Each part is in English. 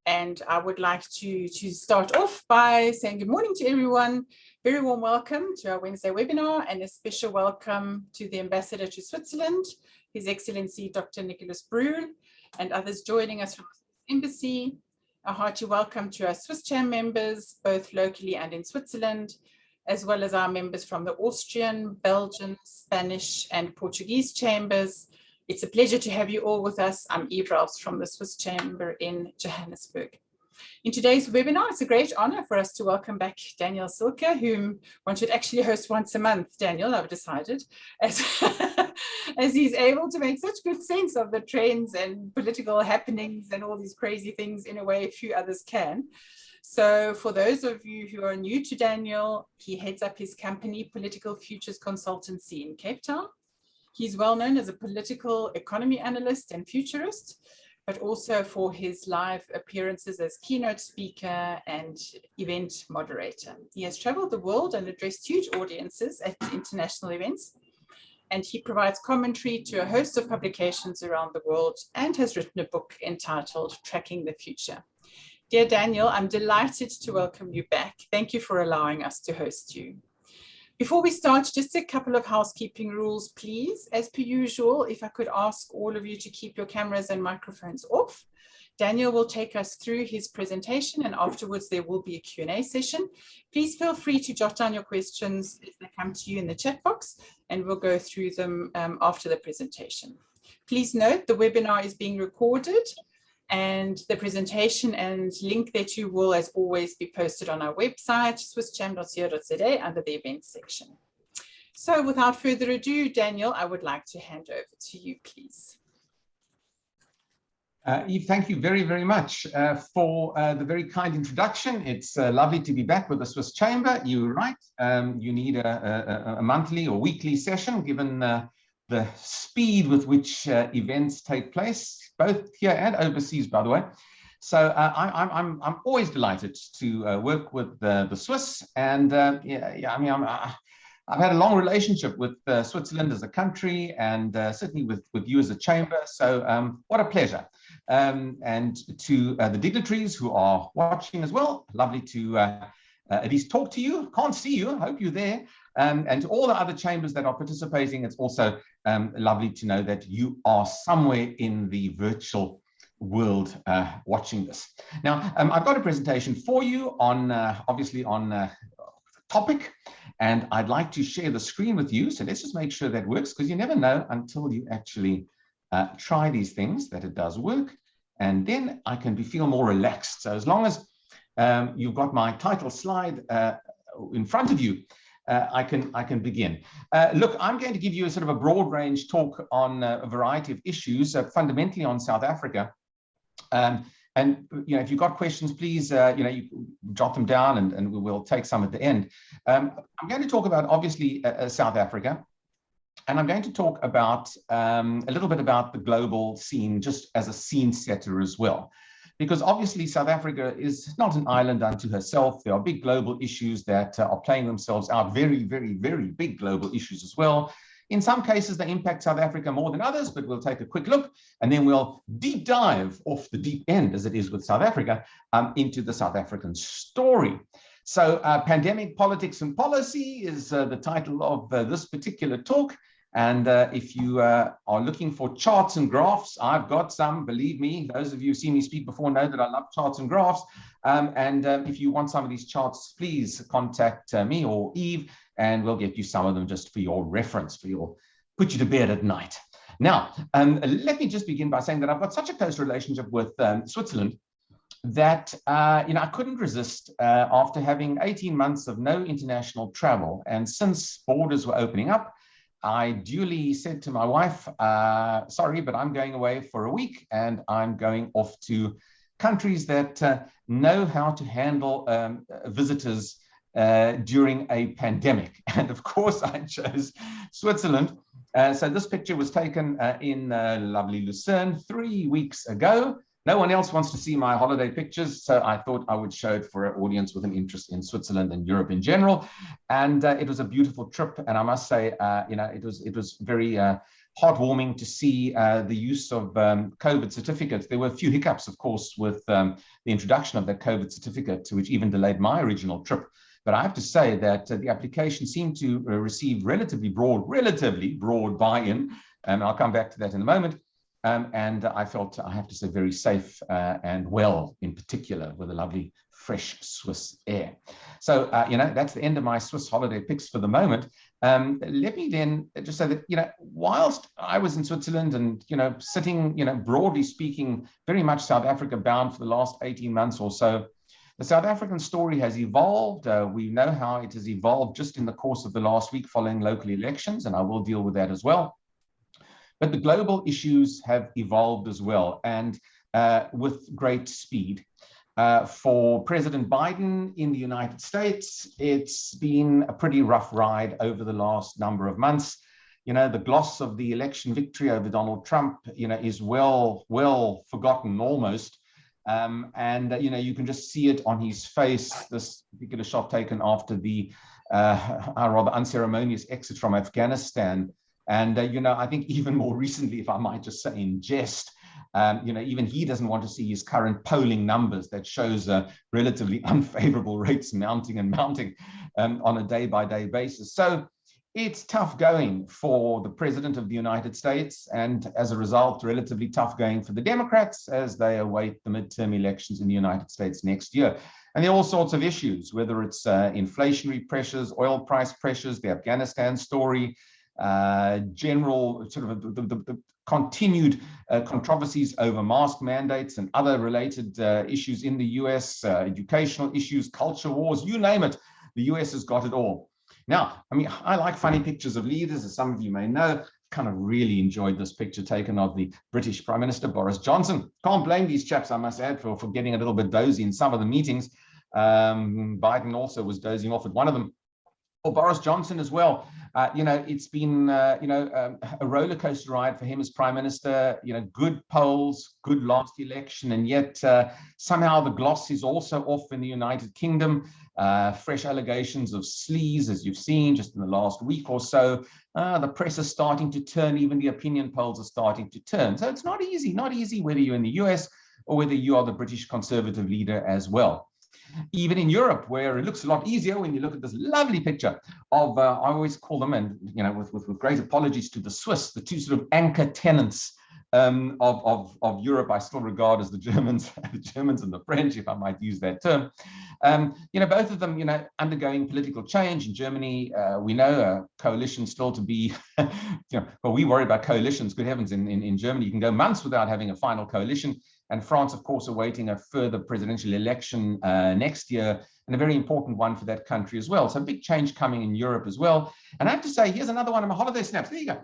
And I would like to start off by saying good morning to everyone. Very warm welcome to our Wednesday webinar, and a special welcome to the Ambassador to Switzerland, His Excellency Dr. Nicholas Brühl, and others joining us from the Embassy. A hearty welcome to our SwissCham members, both locally and in Switzerland, as well as our members from the Austrian, Belgian, Spanish, and Portuguese chambers. It's a pleasure to have you all with us. I'm Eve Ralphs from the Swiss Chamber in Johannesburg. In today's webinar, it's a great honor for us to welcome back Daniel Silke, whom one should actually host once a month, Daniel, I've decided, as, as he's able to make such good sense of the trends and political happenings and all these crazy things in a way few others can. So for those of you who are new to Daniel, he heads up his company, Political Futures Consultancy in Cape Town. He's well known as a political economy analyst and futurist, but also for his live appearances as keynote speaker and event moderator. He has traveled the world and addressed huge audiences at international events, and he provides commentary to a host of publications around the world and has written a book entitled Tracking the Future. Dear Daniel, I'm delighted to welcome you back. Thank you for allowing us to host you. Before we start, just a couple of housekeeping rules, please. As per usual, if I could ask all of you to keep your cameras and microphones off. Daniel will take us through his presentation, and afterwards there will be a Q&A session. Please feel free to jot down your questions if they come to you in the chat box, and we'll go through them after the presentation. Please note the webinar is being recorded, and the presentation and link thereto will, as always, be posted on our website, swisscham.co.za, under the events section. So without further ado, Daniel, I would like to hand over to you, please. Eve, thank you very, very much for the very kind introduction. It's lovely to be back with the Swiss Chamber. You're right, you need a monthly or weekly session, given the speed with which events take place, both here and overseas, by the way. So I'm always delighted to work with the Swiss, and I mean, I've had a long relationship with Switzerland as a country, and certainly with you as a chamber. So what a pleasure. And to the dignitaries who are watching as well, lovely to at least talk to you. Can't see you, hope you're there. And to all the other chambers that are participating, it's also lovely to know that you are somewhere in the virtual world watching this. Now, I've got a presentation for you on, obviously, on the topic, and I'd like to share the screen with you. So let's just make sure that works, because you never know until you actually try these things that it does work, and then I can feel more relaxed. So as long as you've got my title slide in front of you, I can begin. Look, I'm going to give you a sort of a broad range talk on a variety of issues, fundamentally on South Africa. And you know, if you've got questions, please you jot them down, and we will take some at the end. I'm going to talk about, obviously, South Africa, and I'm going to talk about a little bit about the global scene, just as a scene setter as well. Because obviously South Africa is not an island unto herself. There are big global issues that are playing themselves out, very, very, very big global issues as well. In some cases, they impact South Africa more than others, but we'll take a quick look, and then we'll deep dive off the deep end, as it is with South Africa, into the South African story. So Pandemic, Politics and Policy is the title of this particular talk. And if you are looking for charts and graphs, I've got some, believe me. Those of you who've seen me speak before know that I love charts and graphs. If you want some of these charts, please contact me or Eve, and we'll get you some of them just for your reference, put you to bed at night. Now, let me just begin by saying that I've got such a close relationship with Switzerland that I couldn't resist after having 18 months of no international travel. And since borders were opening up, I duly said to my wife, sorry, but I'm going away for a week, and I'm going off to countries that know how to handle visitors during a pandemic. And of course, I chose Switzerland. So this picture was taken in lovely Lucerne 3 weeks ago. No one else wants to see my holiday pictures, so I thought I would show it for an audience with an interest in Switzerland and Europe in general. And it was a beautiful trip, and I must say, it was very heartwarming to see the use of COVID certificates. There were a few hiccups, of course, with the introduction of that COVID certificate, which even delayed my original trip. But I have to say that the application seemed to receive relatively broad buy-in, and I'll come back to that in a moment. And I felt, I have to say, very safe and well, in particular, with a lovely, fresh Swiss air. So, that's the end of my Swiss holiday picks for the moment. Let me then just say that, whilst I was in Switzerland and, sitting, broadly speaking, very much South Africa bound for the last 18 months or so, the South African story has evolved. We know how it has evolved just in the course of the last week following local elections, and I will deal with that as well. But the global issues have evolved as well, and with great speed. For President Biden in the United States, it's been a pretty rough ride over the last number of months. The gloss of the election victory over Donald Trump, is well forgotten almost. You can just see it on his face, this particular shot taken after the rather unceremonious exit from Afghanistan. And, I think even more recently, if I might just say in jest, even he doesn't want to see his current polling numbers that shows relatively unfavorable rates mounting on a day-by-day basis. So it's tough going for the President of the United States, and as a result, relatively tough going for the Democrats as they await the midterm elections in the United States next year. And there are all sorts of issues, whether it's inflationary pressures, oil price pressures, the Afghanistan story, general sort of the continued controversies over mask mandates and other related issues in the US, educational issues, culture wars, you name it, the US has got it all. Now, I like funny pictures of leaders, as some of you may know. Kind of really enjoyed this picture taken of the British Prime Minister, Boris Johnson. Can't blame these chaps, I must add, for getting a little bit dozy in some of the meetings. Biden also was dozing off at one of them. Or Boris Johnson as well. It's been, a roller coaster ride for him as Prime Minister, good polls, good last election, and yet somehow the gloss is also off in the United Kingdom. Fresh allegations of sleaze, as you've seen just in the last week or so. The press is starting to turn, even the opinion polls are starting to turn. So it's not easy whether you're in the US or whether you are the British Conservative leader as well. Even in Europe, where it looks a lot easier when you look at this lovely picture of, I always call them, and with great apologies to the Swiss, the two sort of anchor tenants of Europe, I still regard as the Germans and the French, if I might use that term. Both of them, undergoing political change. In Germany, we know a coalition still to be, well, we worry about coalitions, good heavens, in Germany, you can go months without having a final coalition. And France, of course, awaiting a further presidential election next year, and a very important one for that country as well. So big change coming in Europe as well. And I have to say, here's another one of my holiday snaps. There you go.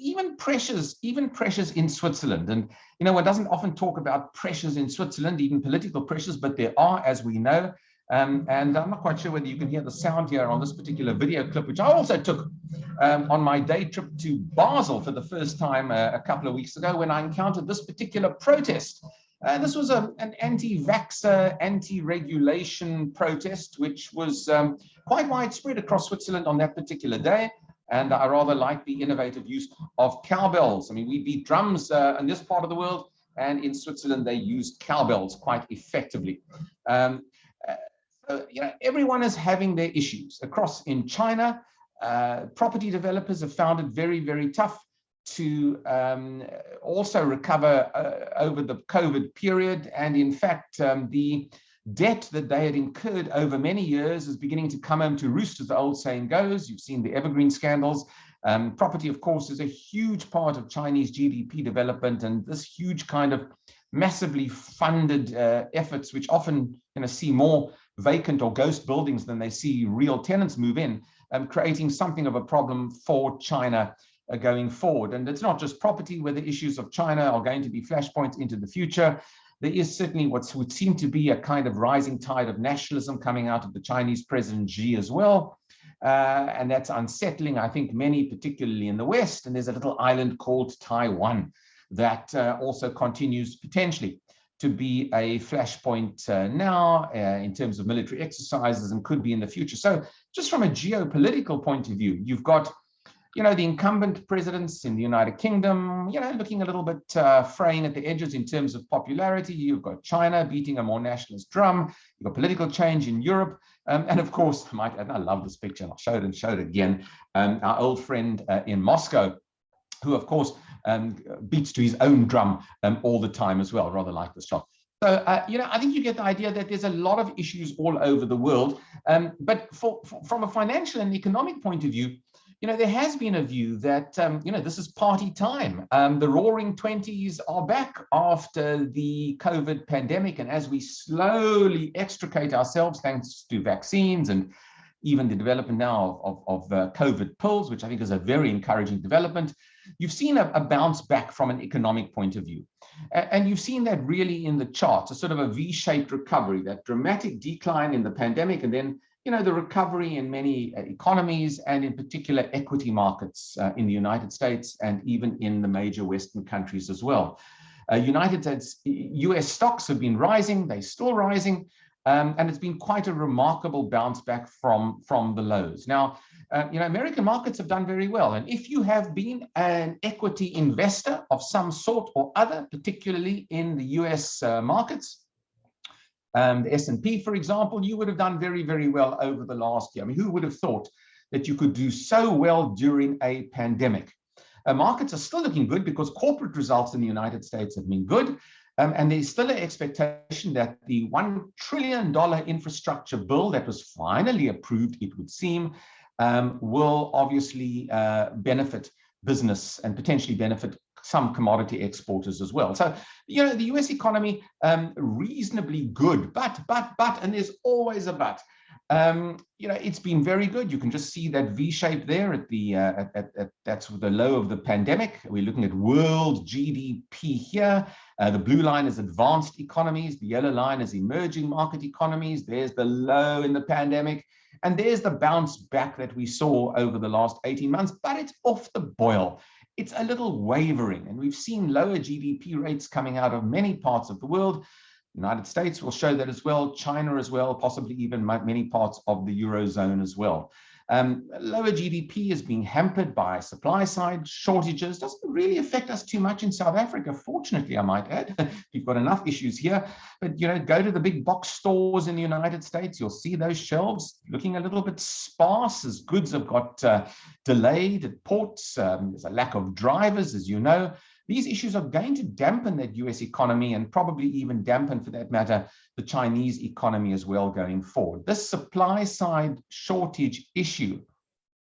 Even pressures in Switzerland. And, one doesn't often talk about pressures in Switzerland, even political pressures, but there are, as we know. And I'm not quite sure whether you can hear the sound here on this particular video clip, which I also took on my day trip to Basel for the first time a couple of weeks ago, when I encountered this particular protest. This was an anti-vaxxer, anti-regulation protest, which was quite widespread across Switzerland on that particular day. And I rather like the innovative use of cowbells. We beat drums in this part of the world, and in Switzerland, they used cowbells quite effectively. Everyone is having their issues. Across in China, property developers have found it very, very tough to also recover over the COVID period. And in fact, the debt that they had incurred over many years is beginning to come home to roost, as the old saying goes. You've seen the evergreen scandals. Property, of course, is a huge part of Chinese GDP development, and this huge kind of massively funded efforts, which often see more vacant or ghost buildings than they see real tenants move in, creating something of a problem for China going forward. And it's not just property where the issues of China are going to be flashpoints into the future. There is certainly what would seem to be a kind of rising tide of nationalism coming out of the Chinese President Xi as well. And that's unsettling, I think, many, particularly in the West. And there's a little island called Taiwan that also continues potentially to be a flashpoint now in terms of military exercises, and could be in the future. So just from a geopolitical point of view, you've got the incumbent presidents in the United Kingdom, looking a little bit fraying at the edges in terms of popularity. You've got China beating a more nationalist drum. You've got political change in Europe. And of course, I love this picture, and I'll show it and show it again. Our old friend in Moscow, who, of course, beats to his own drum all the time as well, rather like the shot. So, I think you get the idea that there's a lot of issues all over the world. But from a financial and economic point of view, there has been a view that, this is party time. The roaring 20s are back after the COVID pandemic. And as we slowly extricate ourselves, thanks to vaccines and even the development now of COVID pills, which I think is a very encouraging development, you've seen a bounce back from an economic point of view. And you've seen that really in the charts, a sort of a V-shaped recovery, that dramatic decline in the pandemic, and then the recovery in many economies, and in particular equity markets in the United States and even in the major Western countries as well. US stocks have been rising, they're still rising, and it's been quite a remarkable bounce back from the lows. Now, American markets have done very well. And if you have been an equity investor of some sort or other, particularly in the US markets, the S&P, for example, you would have done very, very well over the last year. I mean, who would have thought that you could do so well during a pandemic? Markets are still looking good because corporate results in the United States have been good. And there's still an expectation that the $1 trillion infrastructure bill that was finally approved, it would seem, will obviously benefit business and potentially benefit some commodity exporters as well. So, the US economy, reasonably good, but, and there's always a but. It's been very good. You can just see that V shape there at the that's the low of the pandemic. We're looking at world GDP here. The blue line is advanced economies. The yellow line is emerging market economies. There's the low in the pandemic. And there's the bounce back that we saw over the last 18 months, but it's off the boil. It's a little wavering, and we've seen lower GDP rates coming out of many parts of the world. United States will show that as well, China as well, possibly even many parts of the Eurozone as well. Lower GDP is being hampered by supply side shortages. Doesn't really affect us too much in South Africa, fortunately, I might add. We've got enough issues here. But, go to the big box stores in the United States, you'll see those shelves looking a little bit sparse as goods have got delayed at ports. There's a lack of drivers, as you know. These issues are going to dampen that US economy, and probably even dampen, for that matter, the Chinese economy as well going forward. This supply side shortage issue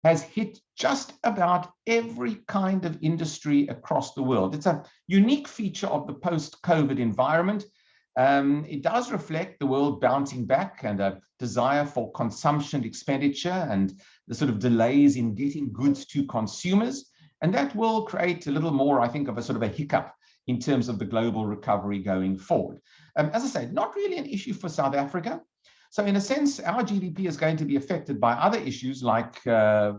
has hit just about every kind of industry across the world. It's a unique feature of the post-COVID environment. It does reflect the world bouncing back and a desire for consumption expenditure and the sort of delays in getting goods to consumers. And that will create a little more, I think, of a sort of a hiccup in terms of the global recovery going forward. As I said, not really an issue for South Africa. So in a sense, our GDP is going to be affected by other issues like power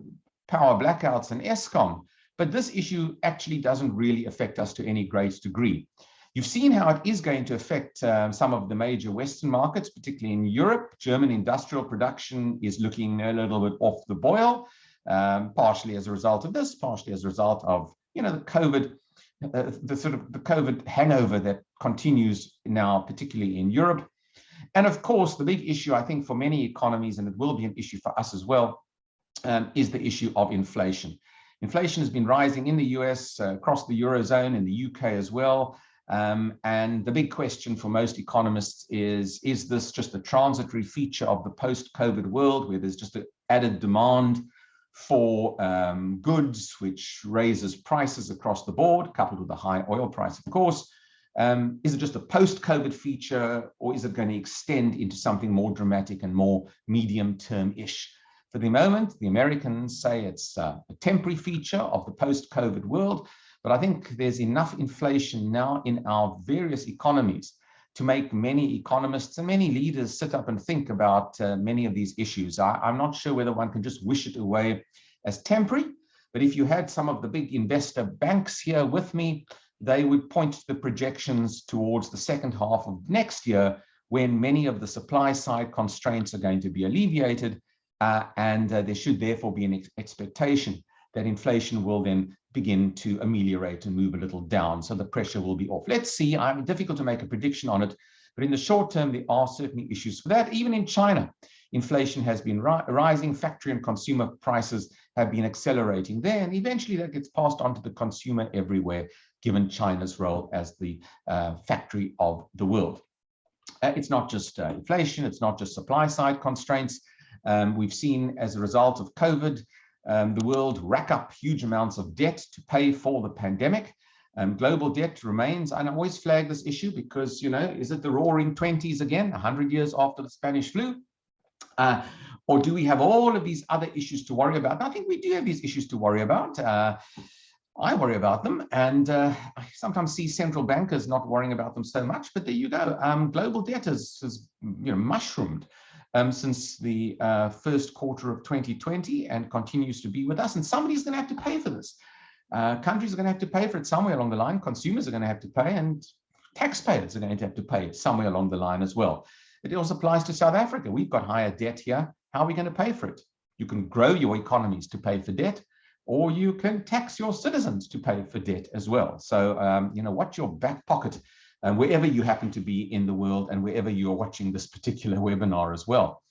blackouts and Eskom. But this issue actually doesn't really affect us to any great degree. You've seen how it is going to affect some of the major Western markets, particularly in Europe. German industrial production is looking a little bit off the boil. Partially as a result of this, partially as a result of the COVID, the COVID hangover that continues now, particularly in Europe. And of course, the big issue, I think, for many economies, and it will be an issue for us as well, is the issue of inflation. Inflation has been rising in the US, across the Eurozone, in the UK as well. And the big question for most economists is this just a transitory feature of the post-COVID world, where there's just an added demand for goods, which raises prices across the board, coupled with the high oil price, of course. Is it just a post-COVID feature, or is it going to extend into something more dramatic and more medium-term-ish? For the moment, the Americans say it's a temporary feature of the post-COVID world, but I think there's enough inflation now in our various economies to make many economists and many leaders sit up and think about many of these issues. I'm not sure whether one can just wish it away as temporary, but if you had some of the big investor banks here with me, they would point to the projections towards the second half of next year, when many of the supply side constraints are going to be alleviated, and there should therefore be an expectation that inflation will then begin to ameliorate and move a little down. So the pressure will be off. Let's see. I'm difficult to make a prediction on it, but in the short term, there are certainly issues for that. Even in China, inflation has been rising. Factory and consumer prices have been accelerating there, and eventually that gets passed on to the consumer everywhere, given China's role as the factory of the world. It's not just inflation, it's not just supply side constraints. We've seen as a result of COVID, the world rack up huge amounts of debt to pay for the pandemic. Global debt remains, and I always flag this issue because, you know, is it the roaring 20s again, 100 years after the Spanish flu? Or do we have all of these other issues to worry about? And I think we do have these issues to worry about. I worry about them, and I sometimes see central bankers not worrying about them so much, but there you go. Global debt has mushroomed since the first quarter of 2020 and continues to be with us, and somebody's going to have to pay for this. Countries are going to have to pay for it somewhere along the line. Consumers are going to have to pay, and taxpayers are going to have to pay somewhere along the line as well. It also applies to South Africa. We've got higher debt here. How are we going to pay for it? You can grow your economies to pay for debt, or you can tax your citizens to pay for debt as well. So, you know, watch your back pocket wherever you happen to be in the world and wherever you're watching this particular webinar as well.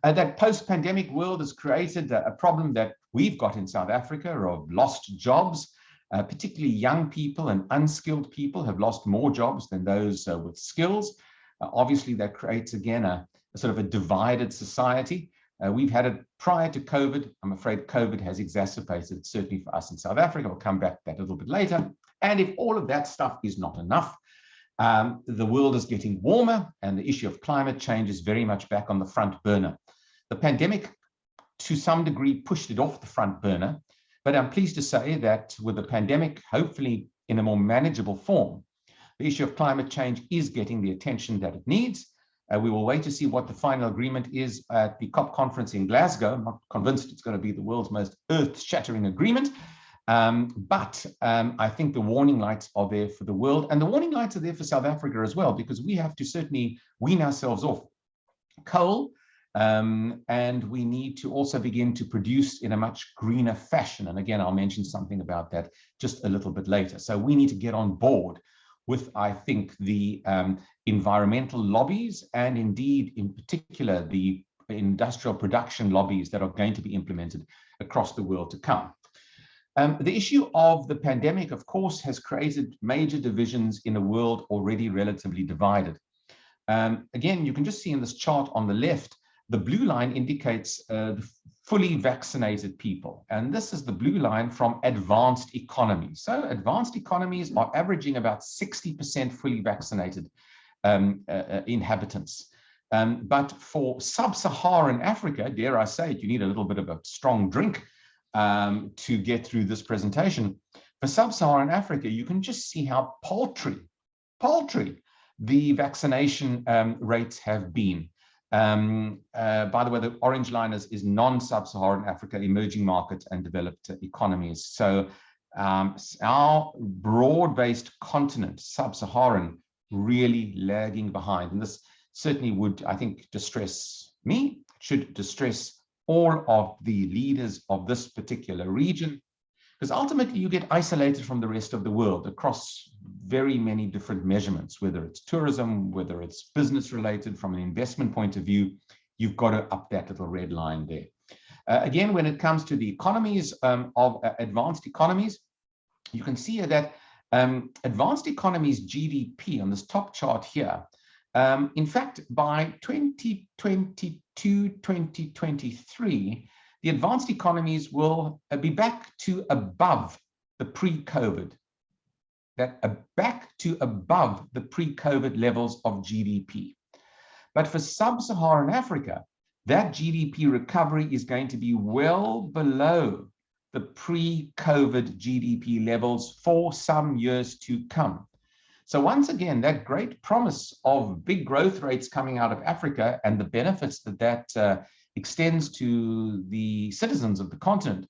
That post-pandemic world has created a problem that we've got in South Africa of lost jobs. Particularly young people and unskilled people have lost more jobs than those with skills. Obviously, that creates, again, a sort of a divided society. We've had it prior to COVID. I'm afraid COVID has exacerbated it, certainly for us in South Africa. We'll come back to that a little bit later. And if all of that stuff is not enough, the world is getting warmer, and the issue of climate change is very much back on the front burner. The pandemic, to some degree, pushed it off the front burner, but I'm pleased to say that with the pandemic, hopefully in a more manageable form, the issue of climate change is getting the attention that it needs. We will wait to see what the final agreement is at the COP conference in Glasgow. I'm not convinced it's going to be the world's most earth-shattering agreement, but I think the warning lights are there for the world, and the warning lights are there for South Africa as well, because we have to certainly wean ourselves off coal, and we need to also begin to produce in a much greener fashion. And again, I'll mention something about that just a little bit later. So we need to get on board with, I think, the environmental lobbies, and indeed, in particular, the industrial production lobbies that are going to be implemented across the world to come. The issue of the pandemic, of course, has created major divisions in a world already relatively divided. Again, you can just see in this chart on the left, the blue line indicates the fully vaccinated people. And this is the blue line from advanced economies. So advanced economies are averaging about 60% fully vaccinated inhabitants. But for sub-Saharan Africa, dare I say it, you need a little bit of a strong drink to get through this presentation. For sub-Saharan Africa, you can just see how paltry the vaccination rates have been. By the way, the orange line is non-sub-Saharan Africa, emerging market and developed economies. So our broad-based continent, sub-Saharan, really lagging behind. And this certainly would, I think, distress me, should distress all of the leaders of this particular region, because ultimately you get isolated from the rest of the world across very many different measurements, whether it's tourism, whether it's business related from an investment point of view. You've got to up that little red line there. Again, when it comes to the economies of advanced economies, you can see that advanced economies GDP on this top chart here, in fact, by 2022, 2023, the advanced economies will be back to above the pre-COVID, back to above the pre-COVID levels of GDP. But for sub-Saharan Africa, that GDP recovery is going to be well below the pre-COVID GDP levels for some years to come. So once again, that great promise of big growth rates coming out of Africa and the benefits that extends to the citizens of the continent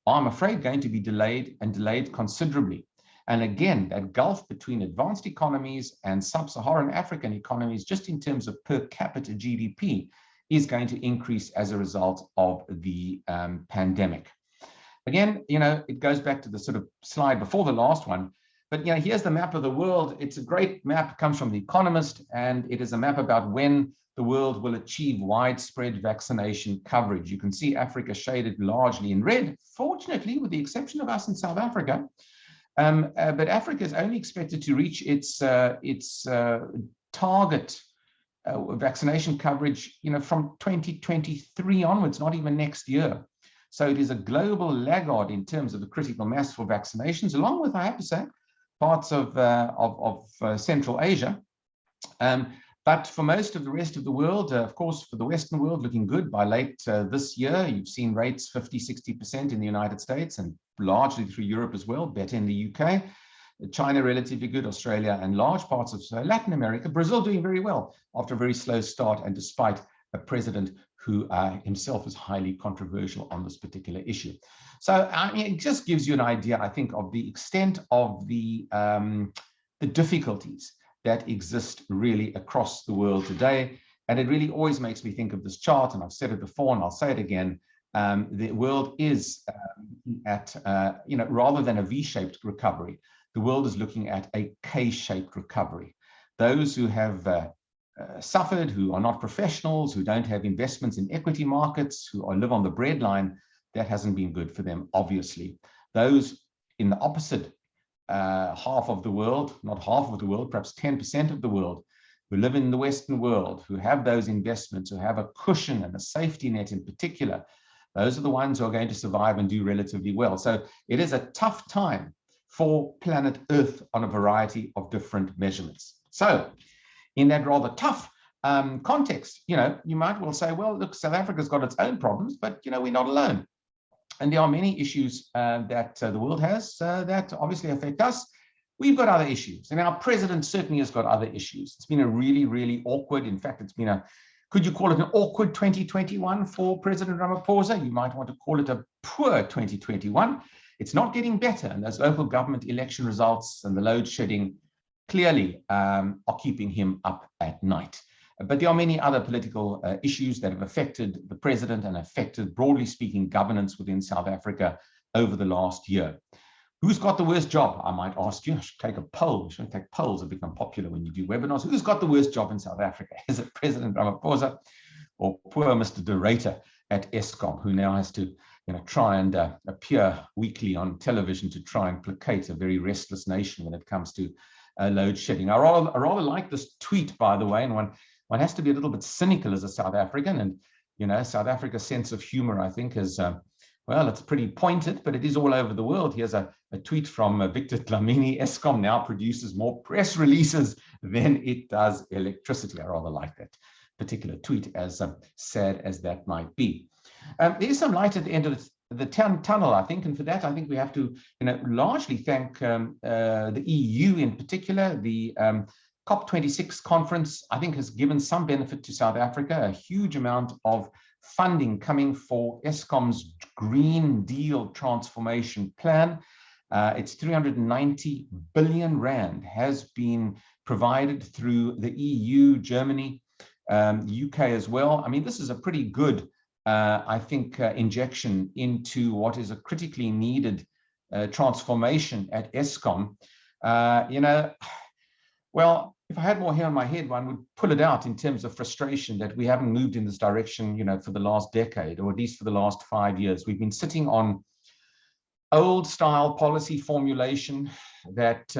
are, I'm afraid, going to be delayed and delayed considerably. And again, that gulf between advanced economies and sub-Saharan African economies, just in terms of per capita GDP, is going to increase as a result of the pandemic. Again, it goes back to the sort of slide before the last one. But here's the map of the world. It's a great map. It comes from The Economist, and it is a map about when the world will achieve widespread vaccination coverage. You can see Africa shaded largely in red, fortunately, with the exception of us in South Africa. But Africa is only expected to reach its target vaccination coverage, from 2023 onwards, not even next year. So it is a global laggard in terms of the critical mass for vaccinations, along with, I have to say, parts of Central Asia. But for most of the rest of the world, of course, for the Western world, looking good. By late this year, you've seen rates 50–60% in the United States and largely through Europe as well, better in the UK. China relatively good, Australia and large parts of Latin America. Brazil doing very well after a very slow start and despite a president who himself is highly controversial on this particular issue. So it just gives you an idea, I think, of the extent of the difficulties that exist really across the world today. And it really always makes me think of this chart, and I've said it before and I'll say it again. The world is at, rather than a V-shaped recovery, the world is looking at a K-shaped recovery. Those who have suffered, who are not professionals, who don't have investments in equity markets, who live on the breadline, that hasn't been good for them, obviously. Those in the opposite half of the world, not half of the world, perhaps 10% of the world, who live in the Western world, who have those investments, who have a cushion and a safety net in particular, those are the ones who are going to survive and do relatively well. So it is a tough time for planet Earth on a variety of different measurements. So in that rather tough context, you might well say, well, look, South Africa's got its own problems, but, we're not alone. And there are many issues that the world has that obviously affect us. We've got other issues, and our president certainly has got other issues. It's been a really, really awkward, in fact, it's been could you call it an awkward 2021 for President Ramaphosa? You might want to call it a poor 2021. It's not getting better, and those local government election results and the load shedding clearly are keeping him up at night. But there are many other political issues that have affected the president and affected, broadly speaking, governance within South Africa over the last year. Who's got the worst job? I might ask you. I should take a poll. Shouldn't take polls have become popular when you do webinars. Who's got the worst job in South Africa? Is it President Ramaphosa or poor Mr. De Ruyter at Eskom, who now has to try and appear weekly on television to try and placate a very restless nation when it comes to load shedding? I rather like this tweet, by the way, and one has to be a little bit cynical as a South African, and South Africa's sense of humor, I think, is well, it's pretty pointed, but it is all over the world. Here's a tweet from Victor Dlamini. Eskom now produces more press releases than it does electricity. I rather like that particular tweet, as sad as that might be. There's some light at the end of the tunnel, I think, and for that, I think we have to, largely thank the EU in particular. The COP26 conference, I think, has given some benefit to South Africa, a huge amount of funding coming for Eskom's Green Deal transformation plan. It's 390 billion rand has been provided through the EU, Germany, UK as well. I mean, this is a pretty good, I think, injection into what is a critically needed transformation at Eskom. Well, if I had more hair on my head, one would pull it out in terms of frustration that we haven't moved in this direction, for the last decade, or at least for the last 5 years. We've been sitting on old style policy formulation that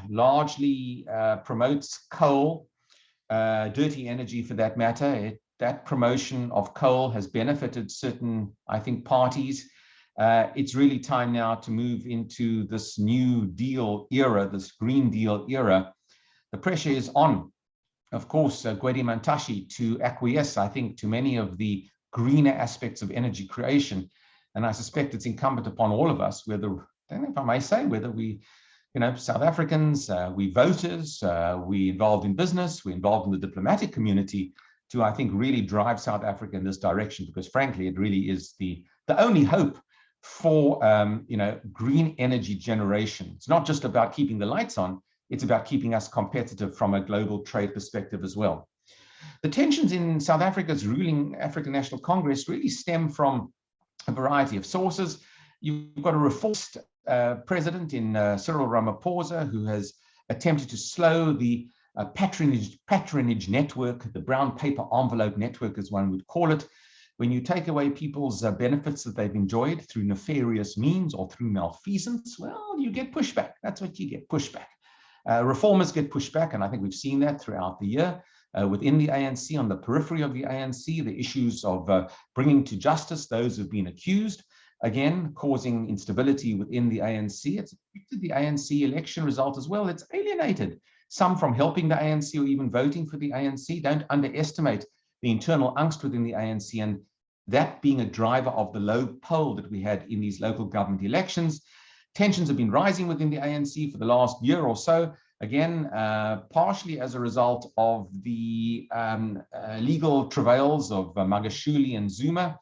largely promotes coal, dirty energy for that matter. That promotion of coal has benefited certain, I think, parties. It's really time now to move into this new deal era, this Green Deal era. The pressure is on, of course, Gwede Mantashe to acquiesce, I think, to many of the greener aspects of energy creation. And I suspect it's incumbent upon all of us, whether, I don't know if I may say, whether we, South Africans, we voters, we involved in business, we involved in the diplomatic community, to, I think, really drive South Africa in this direction, because frankly, it really is the only hope for, green energy generation. It's not just about keeping the lights on, it's about keeping us competitive from a global trade perspective as well. The tensions in South Africa's ruling African National Congress really stem from a variety of sources. You've got a reformist president in Cyril Ramaphosa, who has attempted to slow the patronage network, the brown paper envelope network, as one would call it. When you take away people's benefits that they've enjoyed through nefarious means or through malfeasance, well, you get pushback. That's what you get, pushback. Reformers get pushback, and I think we've seen that throughout the year. Within the ANC, on the periphery of the ANC, the issues of bringing to justice those who've been accused, again, causing instability within the ANC. It's affected the ANC election result as well. It's alienated some from helping the ANC or even voting for the ANC. Don't underestimate the internal angst within the ANC, and that being a driver of the low poll that we had in these local government elections. Tensions have been rising within the ANC for the last year or so, again, partially as a result of the legal travails of Magashule and Zuma.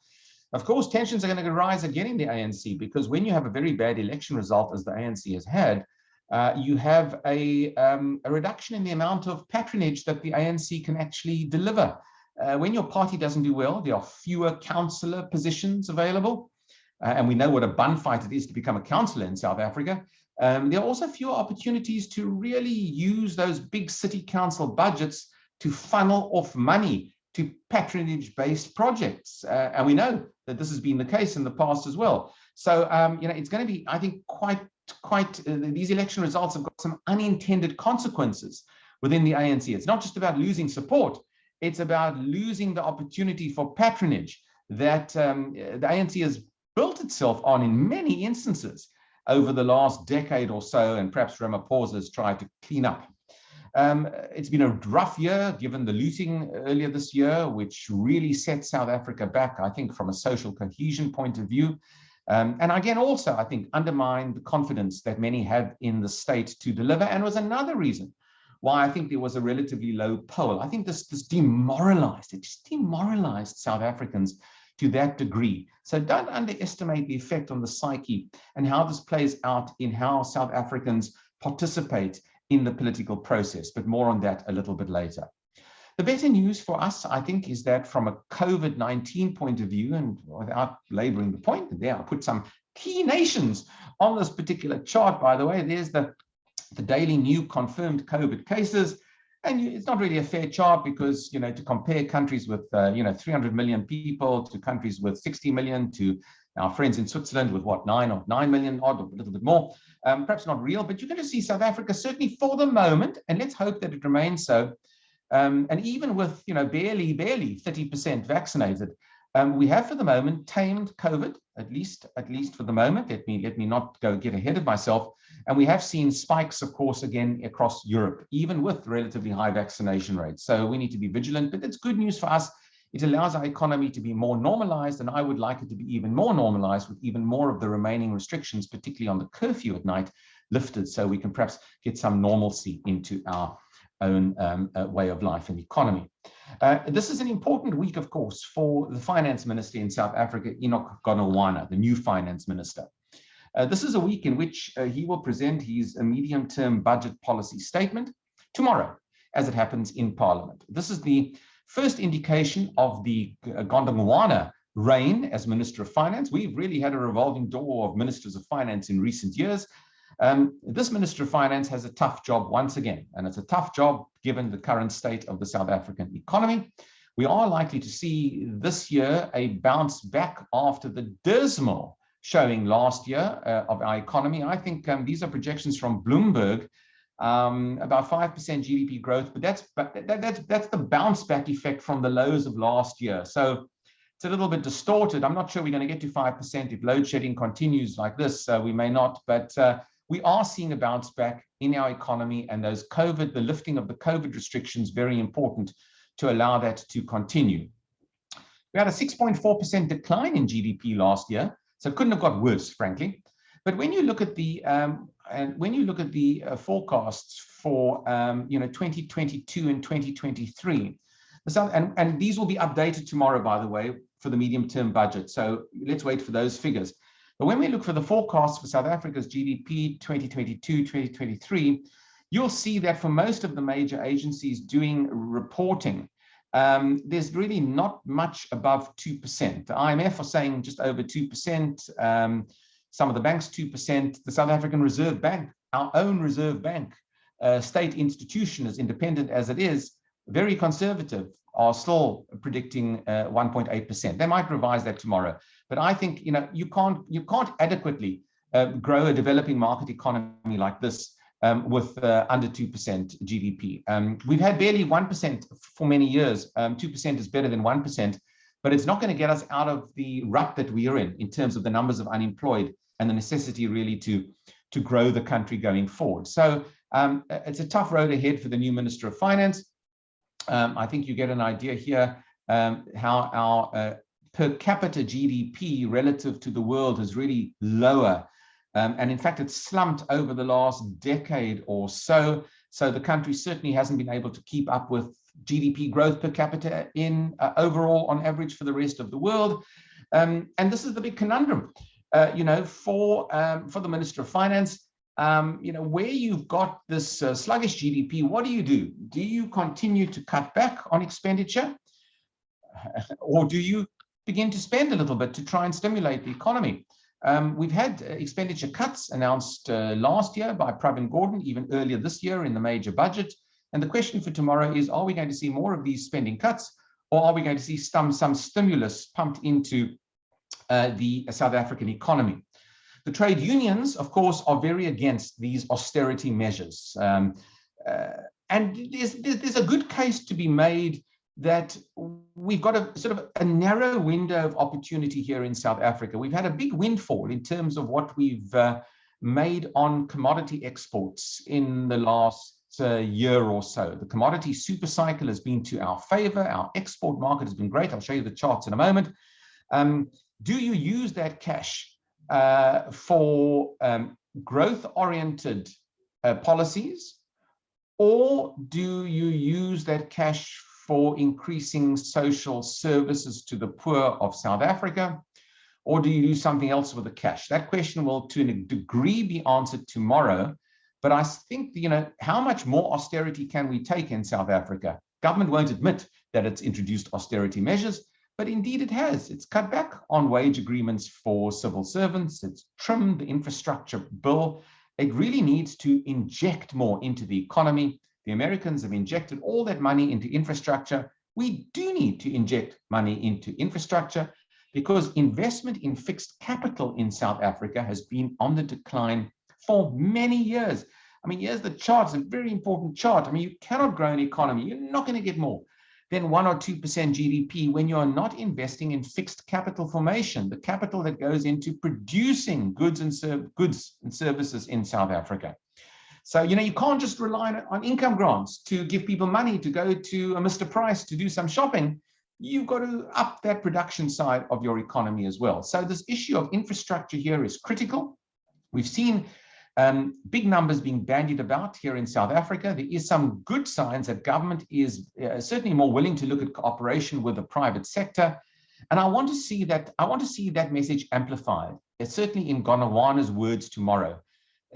Of course, tensions are going to rise again in the ANC, because when you have a very bad election result, as the ANC has had, you have a reduction in the amount of patronage that the ANC can actually deliver. When your party doesn't do well, there are fewer councillor positions available. And we know what a bun fight it is to become a councillor in South Africa. There are also fewer opportunities to really use those big city council budgets to funnel off money to patronage-based projects. And we know that this has been the case in the past as well. So, it's going to be, I think, these election results have got some unintended consequences within the ANC. It's not just about losing support. It's about losing the opportunity for patronage that the ANC has built itself on in many instances over the last decade or so, and perhaps Ramaphosa has tried to clean up. It's been a rough year, given the looting earlier this year, which really set South Africa back, I think, from a social cohesion point of view. And again, also, I think, undermined the confidence that many have in the state to deliver, and was another reason why I think there was a relatively low poll. I think this demoralized South Africans to that degree. So don't underestimate the effect on the psyche and how this plays out in how South Africans participate in the political process, but more on that a little bit later. The better news for us, I think, is that from a COVID-19 point of view, and without laboring the point, there I put some key nations on this particular chart, by the way. There's the daily new confirmed COVID cases. And it's not really a fair chart, because, to compare countries with, 300 million people to countries with 60 million, to our friends in Switzerland with what, 9 million odd, or a little bit more, perhaps not real, but you can just see South Africa, certainly for the moment, and let's hope that it remains so. And even with, barely 30% vaccinated, we have for the moment tamed COVID, at least for the moment. Let me not get ahead of myself. And we have seen spikes, of course, again across Europe, even with relatively high vaccination rates. So we need to be vigilant, but it's good news for us. It allows our economy to be more normalized, and I would like it to be even more normalized, with even more of the remaining restrictions, particularly on the curfew at night, lifted, so we can perhaps get some normalcy into our own way of life and economy. This is an important week, of course, for the finance minister in South Africa, Enoch Godongwana, the new finance minister. This is a week in which he will present his medium-term budget policy statement tomorrow, as it happens in Parliament. This is the first indication of the Godongwana reign as Minister of Finance. We've really had a revolving door of ministers of finance in recent years. This Minister of Finance has a tough job once again, and it's a tough job given the current state of the South African economy. We are likely to see this year a bounce back after the dismal showing last year of our economy. I think these are projections from Bloomberg, about 5% GDP growth, but that's the bounce back effect from the lows of last year. So it's a little bit distorted. I'm not sure we're going to get to 5% if load shedding continues like this. We may not, but we are seeing a bounce back in our economy, and the lifting of the COVID restrictions, very important to allow that to continue. We had a 6.4% decline in GDP last year, so it couldn't have got worse, frankly. But when you look at the forecasts for 2022 and 2023, and these will be updated tomorrow, by the way, for the medium-term budget. So let's wait for those figures. But when we look for the forecasts for South Africa's GDP 2022, 2023, you'll see that for most of the major agencies doing reporting, there's really not much above 2%. The IMF are saying just over 2%. some of the banks 2%. The South African Reserve Bank, our own Reserve Bank, state institution, as independent as it is, very conservative, are still predicting 1.8%. They might revise that tomorrow, but I think you can't adequately grow a developing market economy like this with under 2% GDP. We've had barely 1% for many years. 2% is better than 1%, but it's not going to get us out of the rut that we are in terms of the numbers of unemployed and the necessity really to grow the country going forward. So it's a tough road ahead for the new Minister of Finance. I think you get an idea here how our per capita GDP relative to the world is really lower. And in fact, it's slumped over the last decade or so. So the country certainly hasn't been able to keep up with GDP growth per capita in overall on average for the rest of the world. And this is the big conundrum, for the Minister of Finance. Where you've got this sluggish GDP, what do? Do you continue to cut back on expenditure? Or do you begin to spend a little bit to try and stimulate the economy? We've had expenditure cuts announced last year by Pravin Gordhan, even earlier this year in the major budget. And the question for tomorrow is, are we going to see more of these spending cuts, or are we going to see some stimulus pumped into the South African economy? The trade unions, of course, are very against these austerity measures. And there's a good case to be made that we've got a sort of a narrow window of opportunity here in South Africa. We've had a big windfall in terms of what we've made on commodity exports in the last year or so. The commodity super cycle has been to our favor. Our export market has been great. I'll show you the charts in a moment. Do you use that cash for growth-oriented policies, or do you use that cash for increasing social services to the poor of South Africa, or do you do something else with the cash? That question will, to a degree, be answered tomorrow. But I think, how much more austerity can we take in South Africa? Government won't admit that it's introduced austerity measures, but indeed it has. It's cut back on wage agreements for civil servants. It's trimmed the infrastructure bill. It really needs to inject more into the economy. The Americans have injected all that money into infrastructure. We do need to inject money into infrastructure because investment in fixed capital in South Africa has been on the decline for many years. I mean, here's the chart. It's a very important chart. I mean, you cannot grow an economy. You're not going to get more than 1 or 2% GDP when you're not investing in fixed capital formation, the capital that goes into producing goods and services in South Africa. So, you can't just rely on income grants to give people money to go to a Mr. Price to do some shopping. You've got to up that production side of your economy as well. So this issue of infrastructure here is critical. We've seen big numbers being bandied about here in South Africa. There is some good signs that government is certainly more willing to look at cooperation with the private sector. And I want to see that message amplified. It's certainly in Gonawana's words tomorrow.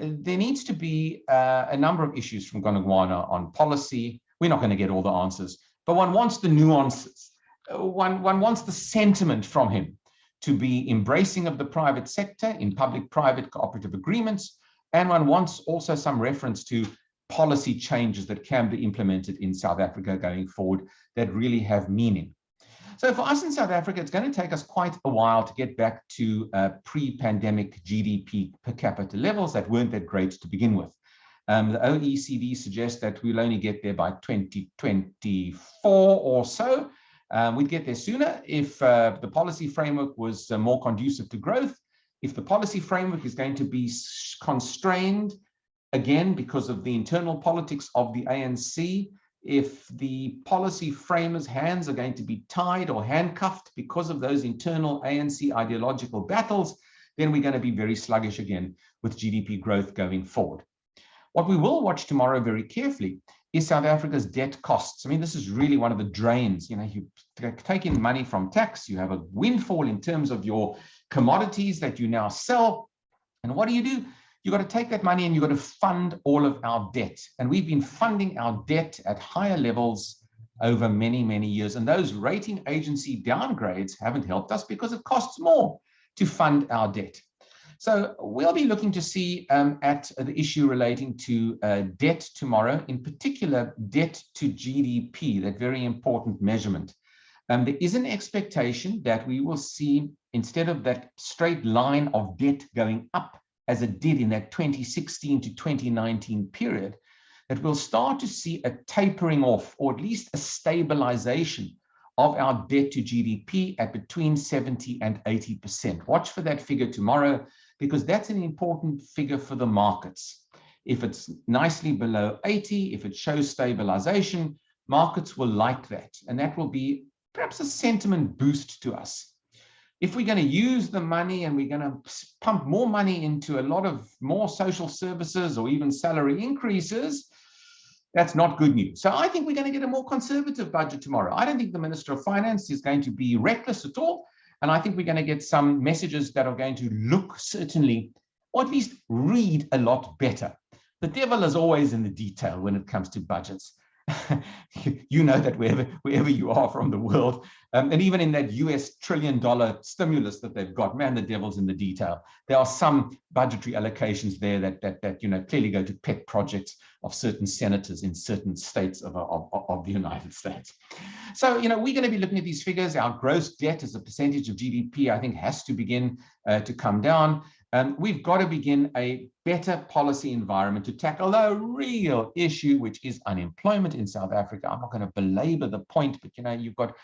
There needs to be a number of issues from Gonawana on policy. We're not going to get all the answers, but one wants the nuances. One wants the sentiment from him to be embracing of the private sector in public-private cooperative agreements. And one wants also some reference to policy changes that can be implemented in South Africa going forward that really have meaning. So for us in South Africa, it's going to take us quite a while to get back to pre-pandemic GDP per capita levels that weren't that great to begin with. The OECD suggests that we'll only get there by 2024 or so. We'd get there sooner if the policy framework was more conducive to growth. If the policy framework is going to be constrained, again, because of the internal politics of the ANC, if the policy framers' hands are going to be tied or handcuffed because of those internal ANC ideological battles, then we're going to be very sluggish again with GDP growth going forward. What we will watch tomorrow very carefully is South Africa's debt costs. I mean, this is really one of the drains. You take in money from tax, you have a windfall in terms of your commodities that you now sell. And what do? You've got to take that money and you've got to fund all of our debt. And we've been funding our debt at higher levels over many, many years. And those rating agency downgrades haven't helped us because it costs more to fund our debt. So we'll be looking to see at the issue relating to debt tomorrow, in particular debt to GDP, that very important measurement. There is an expectation that we will see, instead of that straight line of debt going up as it did in that 2016 to 2019 period, that we'll start to see a tapering off, or at least a stabilization of our debt to GDP at between 70 and 80%. Watch for that figure tomorrow, because that's an important figure for the markets. If it's nicely below 80, if it shows stabilization, markets will like that, and that will be perhaps a sentiment boost to us. If we're going to use the money and we're going to pump more money into a lot of more social services or even salary increases, that's not good news. So I think we're going to get a more conservative budget tomorrow. I don't think the Minister of Finance is going to be reckless at all. And I think we're going to get some messages that are going to look certainly, or at least read a lot better. The devil is always in the detail when it comes to budgets. You know that wherever you are from the world, and even in that US $1 trillion stimulus that they've got, man, the devil's in the detail. There are some budgetary allocations there that clearly go to pet projects of certain senators in certain states of the United States. So we're going to be looking at these figures. Our gross debt as a percentage of GDP, I think, has to begin to come down. We've got to begin a better policy environment to tackle the real issue, which is unemployment in South Africa. I'm not going to belabor the point, but you've got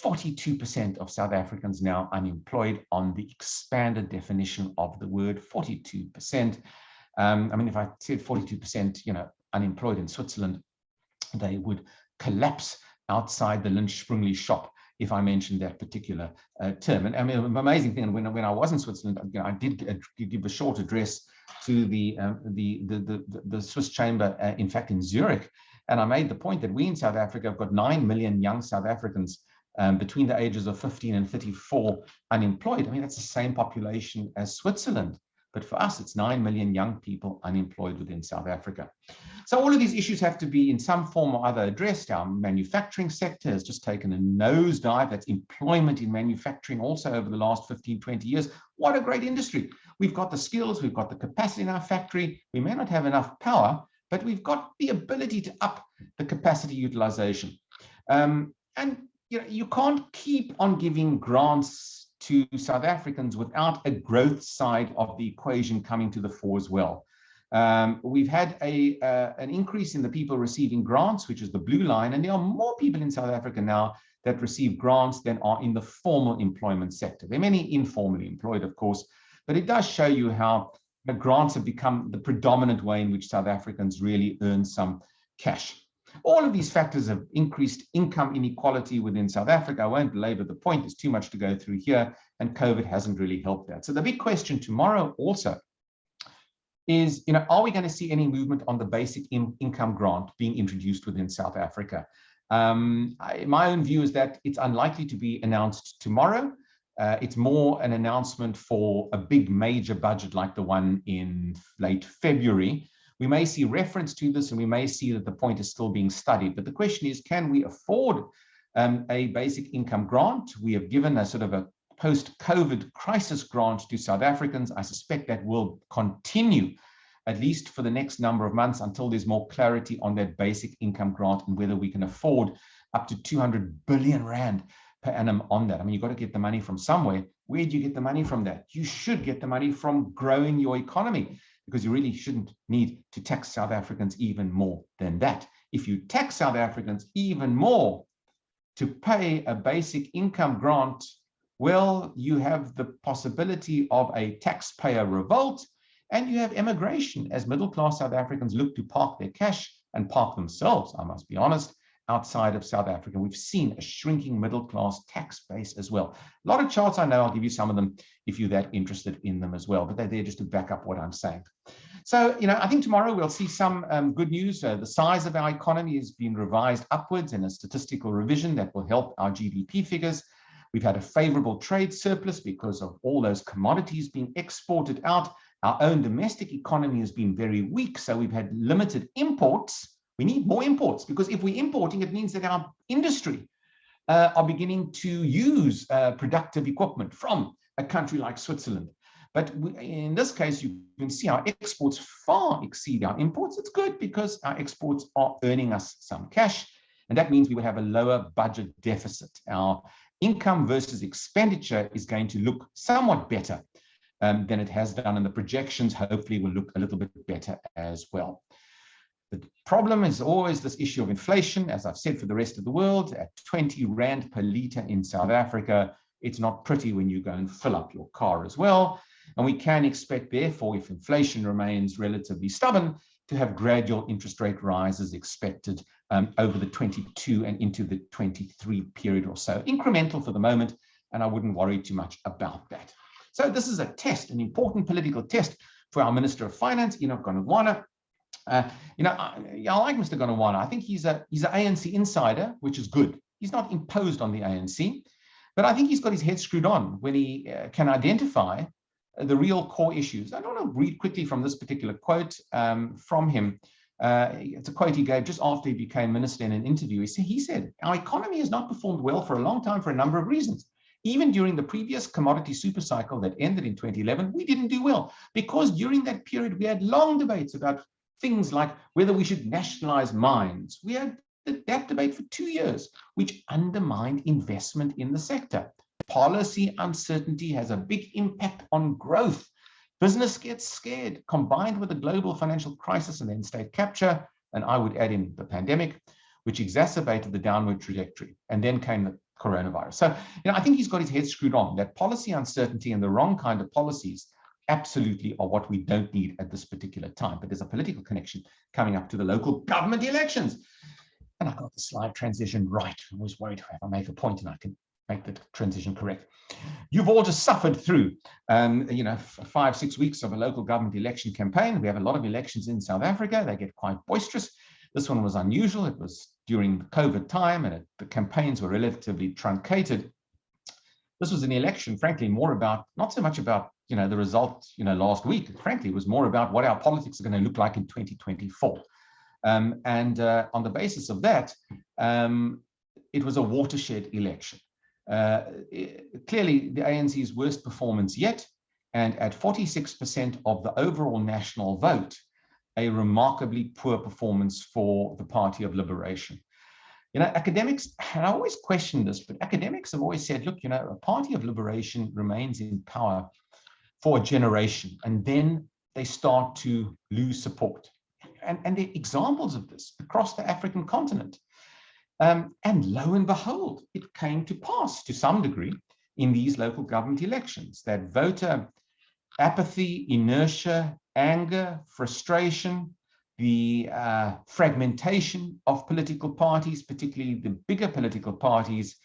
42% of South Africans now unemployed on the expanded definition of the word 42%. I mean, if I said 42%, unemployed in Switzerland, they would collapse outside the Lynch Sprungly shop if I mentioned that particular term. And I mean, an amazing thing, when I was in Switzerland, I did give a short address to the Swiss Chamber, in fact, in Zurich. And I made the point that we in South Africa have got 9 million young South Africans between the ages of 15 and 34 unemployed. I mean, that's the same population as Switzerland. But for us, it's 9 million young people unemployed within South Africa. So all of these issues have to be in some form or other addressed. Our manufacturing sector has just taken a nosedive. That's employment in manufacturing also over the last 15, 20 years. What a great industry. We've got the skills, we've got the capacity in our factory. We may not have enough power, but we've got the ability to up the capacity utilization. And you can't keep on giving grants to South Africans without a growth side of the equation coming to the fore as well. We've had an increase in the people receiving grants, which is the blue line, and there are more people in South Africa now that receive grants than are in the formal employment sector. There are many informally employed, of course, but it does show you how the grants have become the predominant way in which South Africans really earn some cash. All of these factors have increased income inequality within South Africa. I won't belabor the point, there's too much to go through here, and COVID hasn't really helped that. So the big question tomorrow also is, are we going to see any movement on the basic income grant being introduced within South Africa? My own view is that it's unlikely to be announced tomorrow. It's more an announcement for a big major budget like the one in late February. We may see reference to this, and we may see that the point is still being studied. But the question is, can we afford a basic income grant? We have given a sort of a post-COVID crisis grant to South Africans. I suspect that will continue, at least for the next number of months, until there's more clarity on that basic income grant and whether we can afford up to 200 billion rand per annum on that. I mean, you've got to get the money from somewhere. Where do you get the money from that? You should get the money from growing your economy, because you really shouldn't need to tax South Africans even more than that. If you tax South Africans even more to pay a basic income grant, well, you have the possibility of a taxpayer revolt, and you have emigration as middle-class South Africans look to park their cash and park themselves, I must be honest, outside of South Africa. We've seen a shrinking middle-class tax base as well. A lot of charts I know, I'll give you some of them if you're that interested in them as well, but they're there just to back up what I'm saying. So, I think tomorrow we'll see some good news. The size of our economy has been revised upwards in a statistical revision that will help our GDP figures. We've had a favorable trade surplus because of all those commodities being exported out. Our own domestic economy has been very weak, so we've had limited imports. We need more imports, because if we're importing, it means that our industry are beginning to use productive equipment from a country like Switzerland. But in this case, you can see our exports far exceed our imports. It's good because our exports are earning us some cash, and that means we will have a lower budget deficit. Our income versus expenditure is going to look somewhat better than it has done, and the projections hopefully will look a little bit better as well. The problem is always this issue of inflation, as I've said for the rest of the world, at 20 Rand per litre in South Africa. It's not pretty when you go and fill up your car as well. And we can expect, therefore, if inflation remains relatively stubborn, to have gradual interest rate rises expected over the 22 and into the 23 period or so. Incremental for the moment, and I wouldn't worry too much about that. So this is a test, an important political test for our Minister of Finance, Enoch Godongwana. I like Mr. Godongwana. I think he's an ANC insider, which is good. He's not imposed on the ANC, but I think he's got his head screwed on when he can identify the real core issues. I don't want to read quickly from this particular quote from him. It's a quote he gave just after he became minister in an interview. He said, "Our economy has not performed well for a long time for a number of reasons. Even during the previous commodity super cycle that ended in 2011, we didn't do well because during that period, we had long debates about things like whether we should nationalize mines. We had that debate for 2 years, which undermined investment in the sector. Policy uncertainty has a big impact on growth. Business gets scared, combined with the global financial crisis and then state capture, and I would add in the pandemic, which exacerbated the downward trajectory. And then came the coronavirus." So, I think he's got his head screwed on. That policy uncertainty and the wrong kind of policies absolutely are what we don't need at this particular time. But there's a political connection coming up to the local government elections. And I got the slide transition right. I was worried if I make a point and I can make the transition correct. You've all just suffered through, 5-6 weeks of a local government election campaign. We have a lot of elections in South Africa. They get quite boisterous. This one was unusual. It was during the COVID time, and the campaigns were relatively truncated. This was an election, frankly, more about, not so much about, the result, last week. Frankly, it was more about what our politics are going to look like in 2024. On the basis of that, it was a watershed election. Clearly, the ANC's worst performance yet, and at 46% of the overall national vote, a remarkably poor performance for the Party of Liberation. Academics, and I always question this, but academics have always said, look, a Party of Liberation remains in power for a generation, and then they start to lose support. And there are examples of this across the African continent. And lo and behold, it came to pass to some degree in these local government elections that voter apathy, inertia, anger, frustration, the fragmentation of political parties, particularly the bigger political parties,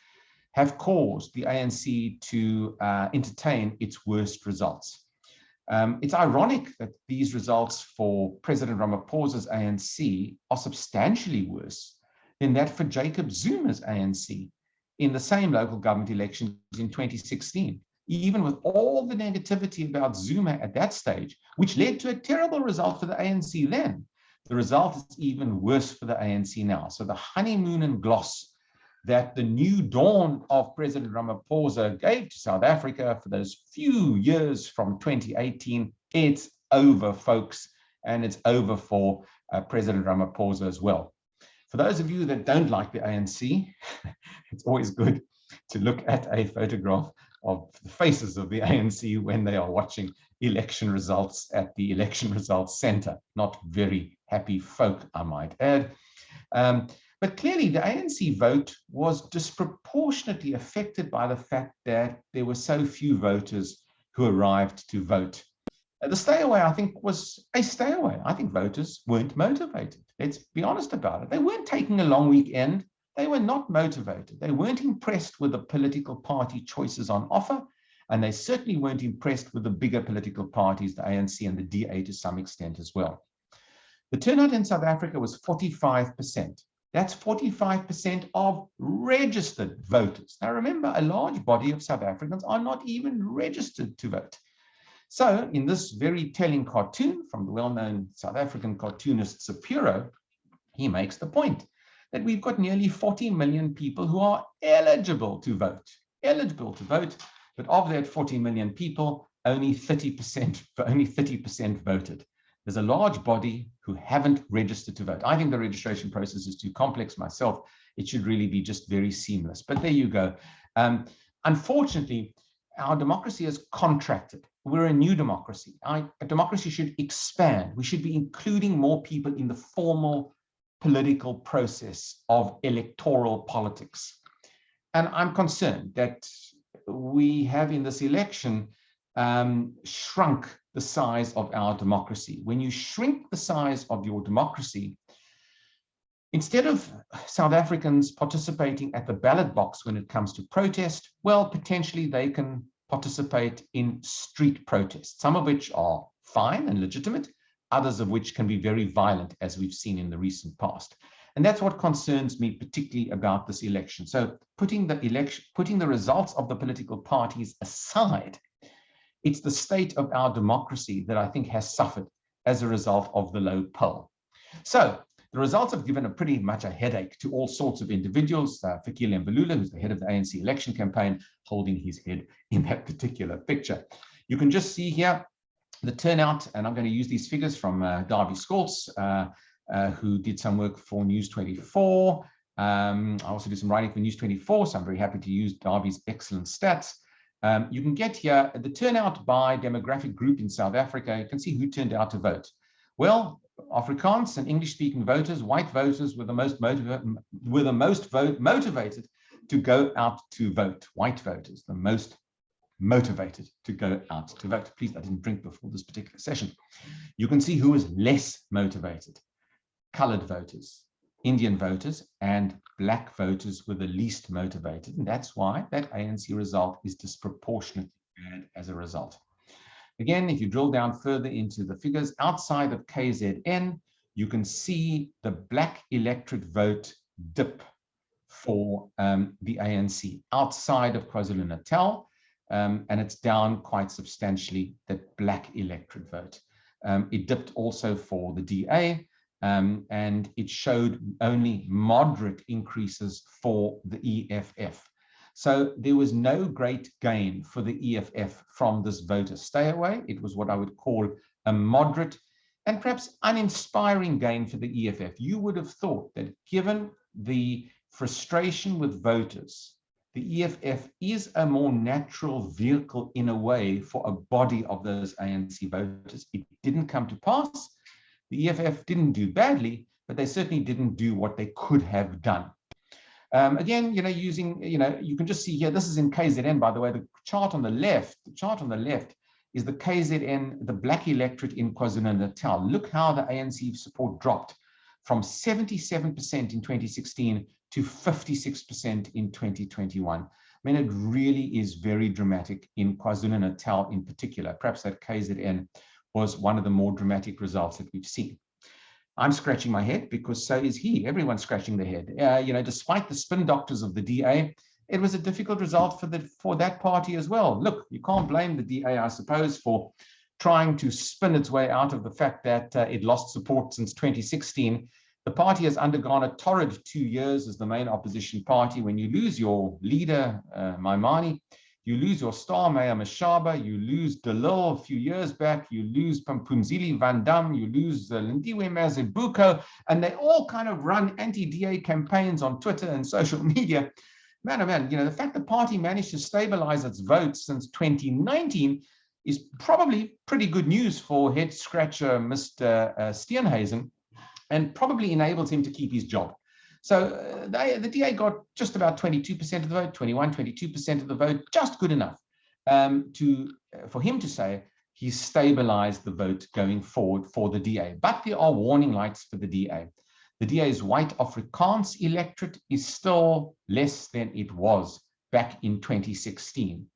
have caused the ANC to entertain its worst results. It's ironic that these results for President Ramaphosa's ANC are substantially worse than that for Jacob Zuma's ANC in the same local government elections in 2016, even with all the negativity about Zuma at that stage, which led to a terrible result for the ANC then. The result is even worse for the ANC now. So the honeymoon and gloss that the new dawn of President Ramaphosa gave to South Africa for those few years from 2018, it's over, folks, and it's over for President Ramaphosa as well. For those of you that don't like the ANC, it's always good to look at a photograph of the faces of the ANC when they are watching election results at the Election Results Center. Not very happy folk, I might add. But clearly, the ANC vote was disproportionately affected by the fact that there were so few voters who arrived to vote. The stay away, I think, was a stay away. I think voters weren't motivated. Let's be honest about it. They weren't taking a long weekend. They were not motivated. They weren't impressed with the political party choices on offer, and they certainly weren't impressed with the bigger political parties, the ANC and the DA to some extent as well. The turnout in South Africa was 45%. That's 45% of registered voters. Now remember, a large body of South Africans are not even registered to vote. So in this very telling cartoon from the well-known South African cartoonist Sapiro, he makes the point that we've got nearly 40 million people who are eligible to vote, but of that 40 million people, only 30% voted. There's a large body who haven't registered to vote. I think the registration process is too complex myself. It should really be just very seamless. But there you go. Unfortunately, our democracy has contracted. We're a new democracy. A democracy should expand. We should be including more people in the formal political process of electoral politics. And I'm concerned that we have in this election shrunk the size of our democracy. When you shrink the size of your democracy, instead of South Africans participating at the ballot box when it comes to protest, well, potentially they can participate in street protests, some of which are fine and legitimate, others of which can be very violent, as we've seen in the recent past. And that's what concerns me particularly about this election. So putting the results of the political parties aside, it's the state of our democracy that I think has suffered as a result of the low poll. So the results have given pretty much a headache to all sorts of individuals. Fikile Mbalula, who's the head of the ANC election campaign, holding his head in that particular picture. You can just see here the turnout, and I'm going to use these figures from Davie Scholz, who did some work for News 24. I also do some writing for News 24, so I'm very happy to use Davie's excellent stats. You can get here the turnout by demographic group in South Africa. You can see who turned out to vote. Well, Afrikaans and English-speaking voters, white voters were the most motivated to go out to vote. White voters, the most motivated to go out to vote. Please, I didn't drink before this particular session. You can see who was less motivated. Colored voters, Indian voters, and black voters were the least motivated. And that's why that ANC result is disproportionately bad as a result. Again, if you drill down further into the figures, outside of KZN, you can see the black electorate vote dip for the ANC outside of KwaZulu-Natal, and it's down quite substantially, that black electorate vote. It dipped also for the DA, and it showed only moderate increases for the EFF. So there was no great gain for the EFF from this voter stay away. It was what I would call a moderate and perhaps uninspiring gain for the EFF. You would have thought that given the frustration with voters, the EFF is a more natural vehicle in a way for a body of those ANC voters. It didn't come to pass. The EFF didn't do badly, but they certainly didn't do what they could have done. Again, you can just see here, this is in KZN, by the way, the chart on the left is the KZN, the black electorate in KwaZulu-Natal. Look how the ANC support dropped from 77% in 2016 to 56% in 2021. I mean, it really is very dramatic in KwaZulu-Natal in particular. Perhaps that KZN was one of the more dramatic results that we've seen. I'm scratching my head because so is he. Everyone's scratching their head. Despite the spin doctors of the DA, it was a difficult result for that party as well. Look, you can't blame the DA, I suppose, for trying to spin its way out of the fact that it lost support since 2016. The party has undergone a torrid 2 years as the main opposition party. When you lose your leader, Maimane, you lose your star mayor, Mashaba, you lose De Lille a few years back, you lose Phumzile Van Dam, you lose Lindiwe Mazibuko, and they all kind of run anti-DA campaigns on Twitter and social media. Man, oh man, the fact the party managed to stabilize its votes since 2019 is probably pretty good news for head scratcher Mr. Steenhuisen, and probably enables him to keep his job. So the DA got just about 22% of the vote, 22% of the vote, just good enough for him to say he's stabilized the vote going forward for the DA. But there are warning lights for the DA. The DA's white Afrikaans electorate is still less than it was back in 2016.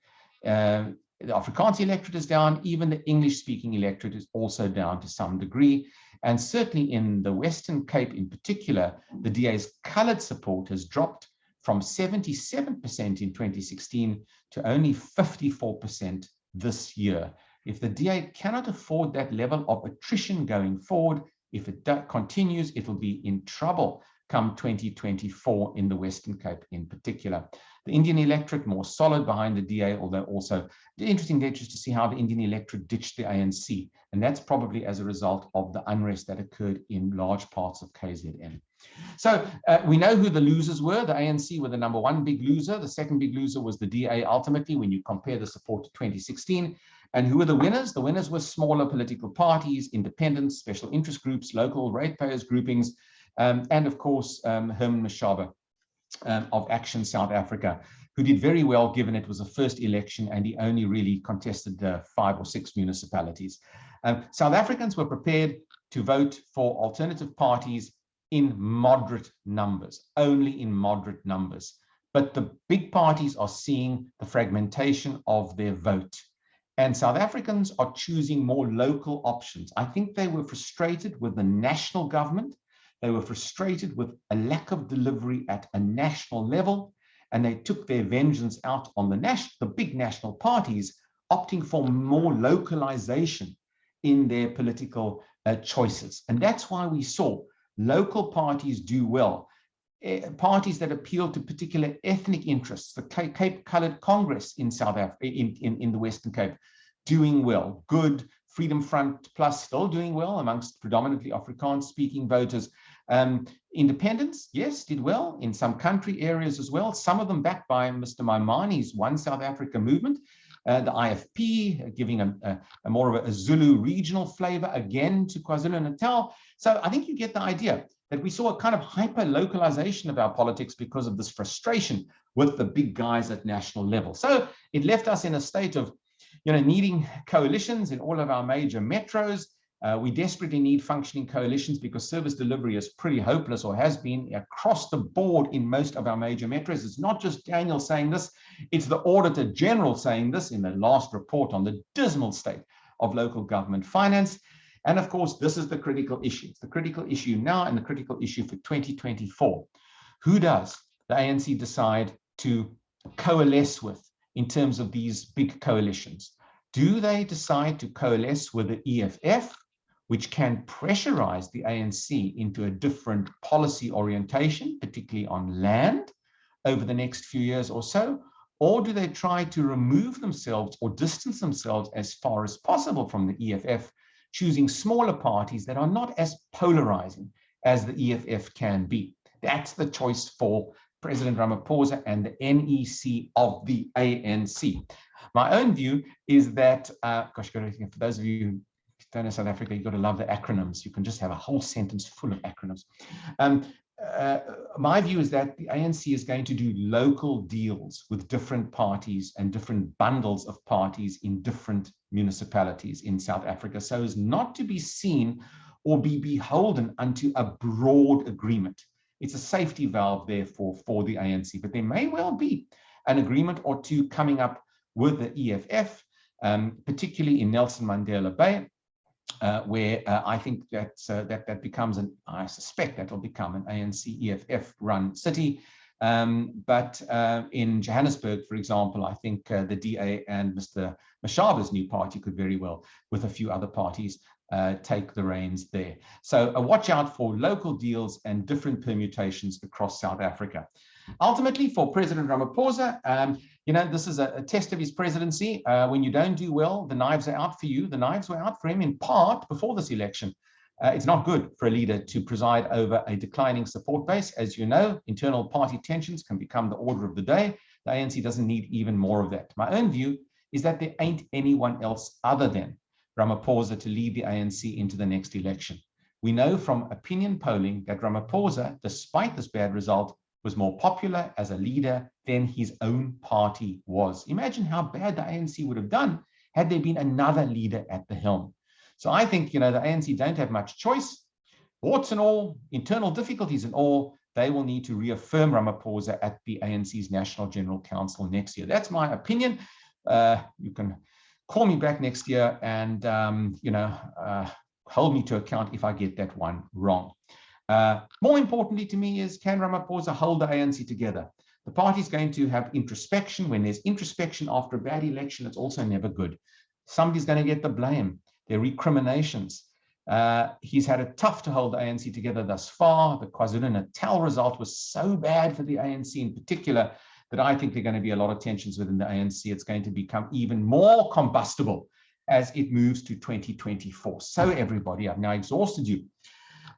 The Afrikaans electorate is down. Even the English-speaking electorate is also down to some degree. And certainly in the Western Cape in particular, the DA's coloured support has dropped from 77% in 2016 to only 54% this year. If the DA cannot afford that level of attrition going forward, if it continues, it will be in trouble come 2024 in the Western Cape in particular. The Indian electorate more solid behind the DA, although also the interesting to see how the Indian electorate ditched the ANC. And that's probably as a result of the unrest that occurred in large parts of KZN. So we know who the losers were. The ANC were the #1 big loser. The second big loser was the DA ultimately when you compare the support to 2016. And who were the winners? The winners were smaller political parties, independents, special interest groups, local ratepayers groupings, and of course, Herman Mashaba of Action South Africa, who did very well given it was a first election and he only really contested 5 or 6 municipalities. South Africans were prepared to vote for alternative parties in moderate numbers, only in moderate numbers. But the big parties are seeing the fragmentation of their vote. And South Africans are choosing more local options. I think they were frustrated with the national government. They were frustrated with a lack of delivery at a national level, and they took their vengeance out on the big national parties, opting for more localization in their political choices. And that's why we saw local parties do well. Parties that appeal to particular ethnic interests, the Cape Coloured Congress in South Africa, in the Western Cape, doing well. Good. Freedom Front Plus still doing well amongst predominantly Afrikaans-speaking voters. Independents, yes, did well in some country areas as well, some of them backed by Mr. Maimani's One South Africa movement. The IFP giving a more of a Zulu regional flavor again to KwaZulu-Natal. So I think you get the idea that we saw a kind of hyper-localization of our politics because of this frustration with the big guys at national level. So it left us in a state of needing coalitions in all of our major metros. We desperately need functioning coalitions because service delivery is pretty hopeless, or has been, across the board in most of our major metros. It's not just Daniel saying this, it's the Auditor General saying this in the last report on the dismal state of local government finance. And of course, this is the critical issue. It's the critical issue now and the critical issue for 2024. Who does the ANC decide to coalesce with in terms of these big coalitions? Do they decide to coalesce with the EFF, which can pressurize the ANC into a different policy orientation, particularly on land, over the next few years or so? Or do they try to remove themselves or distance themselves as far as possible from the EFF, choosing smaller parties that are not as polarizing as the EFF can be? That's the choice for President Ramaphosa and the NEC of the ANC. My own view is that, for those of you who don't know South Africa, you've got to love the acronyms. You can just have a whole sentence full of acronyms. My view is that the ANC is going to do local deals with different parties and different bundles of parties in different municipalities in South Africa, so as not to be seen or be beholden unto a broad agreement. It's a safety valve, therefore, for the ANC, but there may well be an agreement or two coming up with the EFF, particularly in Nelson Mandela Bay, where I think that becomes I suspect that will become an ANC EFF run city. But in Johannesburg, for example, I think the DA and Mr. Mashaba's new party could very well, with a few other parties, take the reins there. So watch out for local deals and different permutations across South Africa. Ultimately, for President Ramaphosa, this is a test of his presidency. When you don't do well, the knives are out for you. The knives were out for him in part before this election. It's not good for a leader to preside over a declining support base. As you know, internal party tensions can become the order of the day. The ANC doesn't need even more of that. My own view is that there ain't anyone else other than Ramaphosa to lead the ANC into the next election. We know from opinion polling that Ramaphosa, despite this bad result, was more popular as a leader than his own party was. Imagine how bad the ANC would have done had there been another leader at the helm. So I think, the ANC don't have much choice. Warts and all, internal difficulties and all, they will need to reaffirm Ramaphosa at the ANC's National General Council next year. That's my opinion. You can call me back next year and, hold me to account if I get that one wrong. More importantly to me is, can Ramaphosa hold the ANC together? The party's going to have introspection. When there's introspection after a bad election, it's also never good. Somebody's going to get the blame. There are recriminations. He's had it tough to hold the ANC together thus far. The KwaZulu-Natal result was so bad for the ANC in particular that I think there are going to be a lot of tensions within the ANC. It's going to become even more combustible as it moves to 2024. So everybody, I've now exhausted you.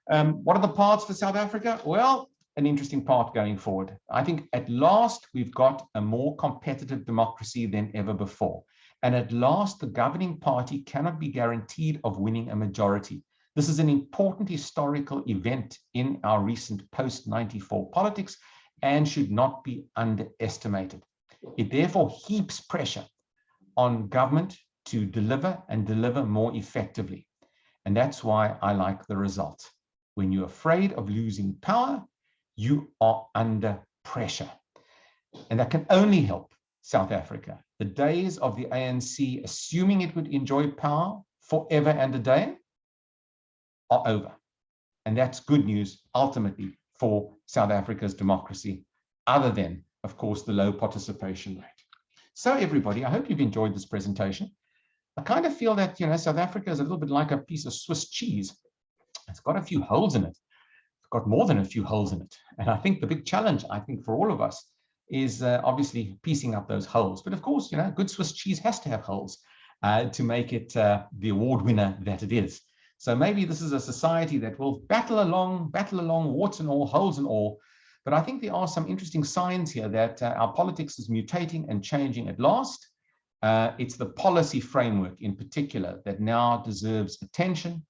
What are the paths for South Africa? Well, an interesting path going forward. I think at last we've got a more competitive democracy than ever before. And at last, the governing party cannot be guaranteed of winning a majority. This is an important historical event in our recent post-94 politics and should not be underestimated. It therefore heaps pressure on government to deliver and deliver more effectively. And that's why I like the result. When you're afraid of losing power, you are under pressure. And that can only help South Africa. The days of the ANC assuming it would enjoy power forever and a day are over. And that's good news ultimately for South Africa's democracy, other than, of course, the low participation rate. So everybody, I hope you've enjoyed this presentation. I kind of feel that, South Africa is a little bit like a piece of Swiss cheese. It's got a few holes in it. It's got more than a few holes in it. And I think the big challenge, for all of us is obviously piecing up those holes. But of course, good Swiss cheese has to have holes to make it the award winner that it is. So maybe this is a society that will battle along, warts and all, holes and all. But I think there are some interesting signs here that our politics is mutating and changing at last. It's the policy framework in particular that now deserves attention.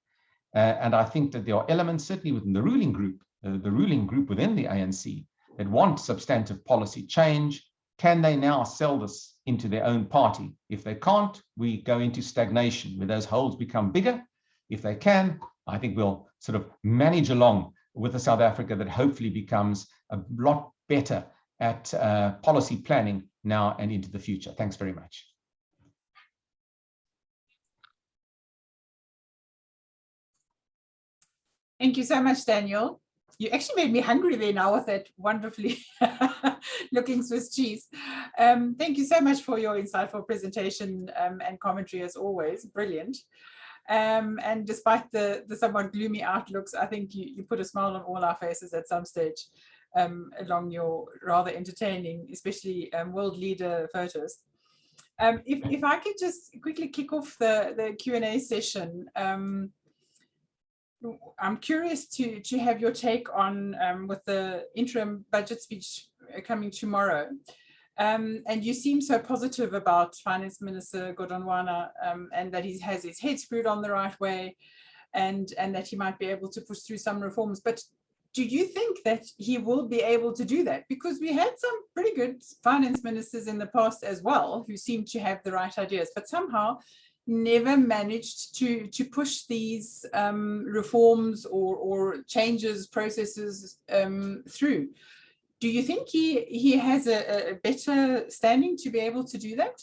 And I think that there are elements, certainly within the ruling group within the ANC, that want substantive policy change. Can they now sell this into their own party? If they can't, we go into stagnation where those holes become bigger. If they can, I think we'll sort of manage along with a South Africa that hopefully becomes a lot better at policy planning now and into the future. Thanks very much. Thank you so much, Daniel. You actually made me hungry there now with that wonderfully looking Swiss cheese. Thank you so much for your insightful presentation and commentary as always. Brilliant. And despite the somewhat gloomy outlooks, I think you put a smile on all our faces at some stage along your rather entertaining, especially world leader photos. If I could just quickly kick off the Q&A session. I'm curious to have your take on with the interim budget speech coming tomorrow. And you seem so positive about Finance Minister Godongwana and that he has his head screwed on the right way and that he might be able to push through some reforms. But do you think that he will be able to do that? Because we had some pretty good finance ministers in the past as well who seemed to have the right ideas, but somehow never managed to push these reforms or changes, processes through. Do you think he has a better standing to be able to do that?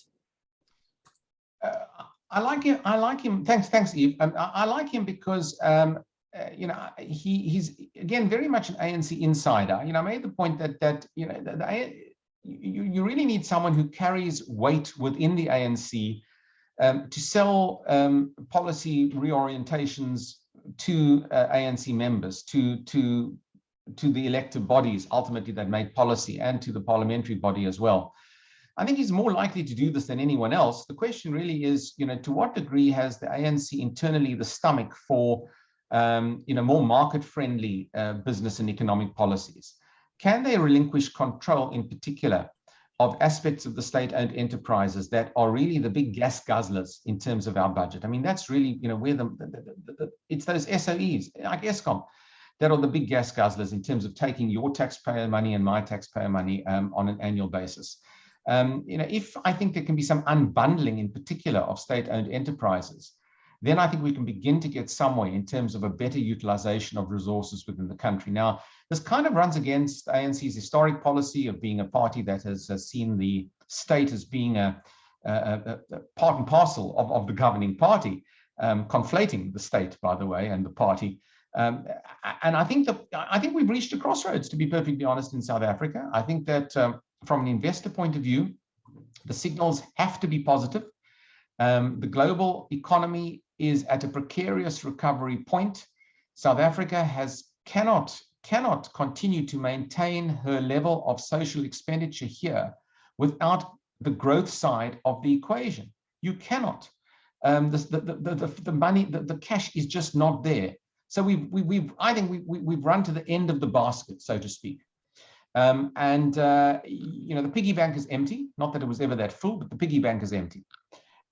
I like him. Thanks, Eve. I like him because he's again very much an ANC insider. I made the point that you really need someone who carries weight within the ANC. To sell policy reorientations to ANC members, to the elected bodies ultimately that make policy, and to the parliamentary body as well. I think he's more likely to do this than anyone else. The question really is, to what degree has the ANC internally the stomach for, more market-friendly business and economic policies? Can they relinquish control, in particular, of aspects of the state-owned enterprises that are really the big gas guzzlers in terms of our budget? I mean, that's really, where it's those SOEs, like Eskom, that are the big gas guzzlers in terms of taking your taxpayer money and my taxpayer money on an annual basis. If I think there can be some unbundling in particular of state-owned enterprises, then I think we can begin to get somewhere in terms of a better utilization of resources within the country. Now, this kind of runs against ANC's historic policy of being a party that has seen the state as being a part and parcel of the governing party, conflating the state, by the way, and the party. And I think we've reached a crossroads, to be perfectly honest, in South Africa. I think that from an investor point of view, the signals have to be positive. The global economy is at a precarious recovery point. South Africa cannot continue to maintain her level of social expenditure here without the growth side of the equation. You cannot. The money, the cash is just not there. So I think we've run to the end of the basket, so to speak. You know, the piggy bank is empty. Not that it was ever that full, but the piggy bank is empty.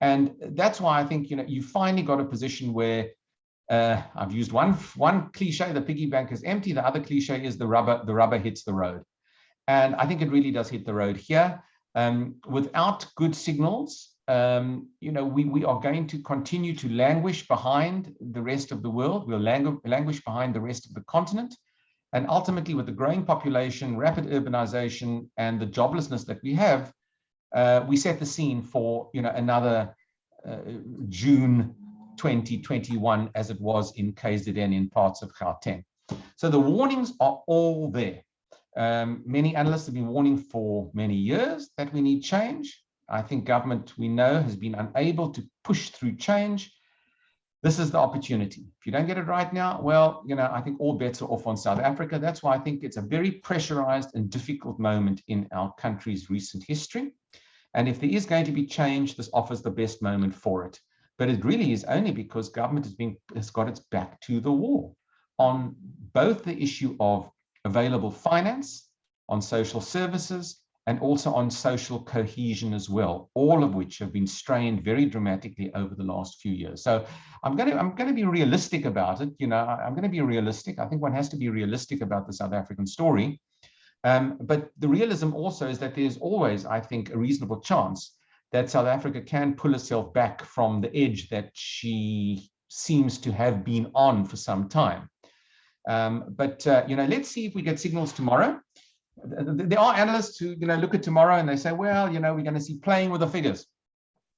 And that's why I think, you know, you finally got a position where I've used one cliche, the piggy bank is empty. The other cliche is the rubber hits the road. And I think it really does hit the road here. Without good signals, you know, we are going to continue to languish behind the rest of the world. We'll languish behind the rest of the continent. And ultimately, with the growing population, rapid urbanization, and the joblessness that we have, we set the scene for, you know, another June 2021, as it was in KZN in parts of Gauteng. So the warnings are all there. Many analysts have been warning for many years that we need change. I think government, we know, has been unable to push through change. This is the opportunity. If you don't get it right now, well, you know, I think all bets are off on South Africa. That's why I think it's a very pressurized and difficult moment in our country's recent history. And if there is going to be change, this offers the best moment for it. But it really is only because government has got its back to the wall on both the issue of available finance, on social services, and also on social cohesion as well, all of which have been strained very dramatically over the last few years. So I'm going to be realistic about it. You know, I'm going to be realistic. I think one has to be realistic about the South African story. But the realism also is that there's always, I think, a reasonable chance that South Africa can pull herself back from the edge that she seems to have been on for some time. You know, let's see if we get signals tomorrow. There are analysts who, you know, look at tomorrow and they say, well, you know, we're going to see playing with the figures.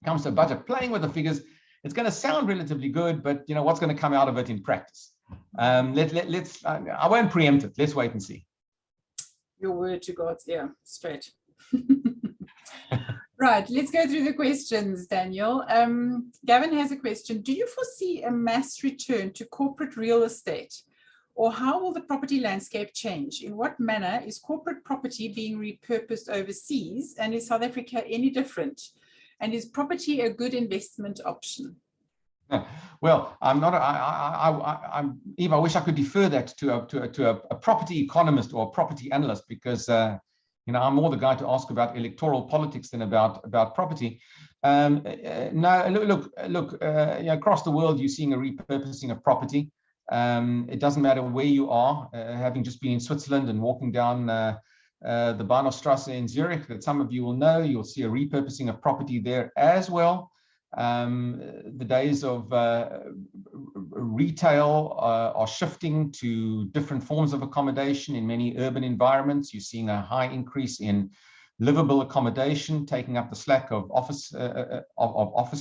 Comes to budget, playing with the figures. It's going to sound relatively good, but, you know, what's going to come out of it in practice? I won't preempt it. Let's wait and see. Your word to God's ear, straight. Right, let's go through the questions, Daniel. Gavin has a question. Do you foresee a mass return to corporate real estate? Or how will the property landscape change? In what manner is corporate property being repurposed overseas? And is South Africa any different? And is property a good investment option? Well, I'm not. Eve, I wish I could defer that to a property economist or a property analyst, because you know, I'm more the guy to ask about electoral politics than about property. No, look. You know, across the world, you're seeing a repurposing of property. It doesn't matter where you are. Having just been in Switzerland and walking down the Bahnhofstrasse in Zurich, that some of you will know, you'll see a repurposing of property there as well. The days of retail are shifting to different forms of accommodation in many urban environments. You're seeing a high increase in livable accommodation, taking up the slack of office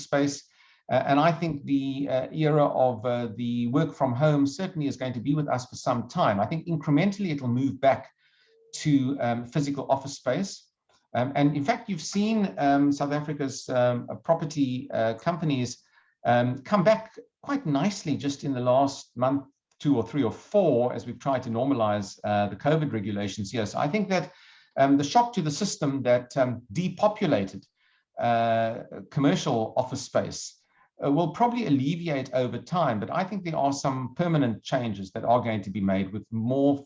space. And I think the era of the work from home certainly is going to be with us for some time. I think incrementally it'll move back to physical office space. And in fact, you've seen South Africa's property companies come back quite nicely just in the last month, 2 or 3 or 4, as we've tried to normalize the COVID regulations here. So I think that the shock to the system that depopulated commercial office space will probably alleviate over time. But I think there are some permanent changes that are going to be made with more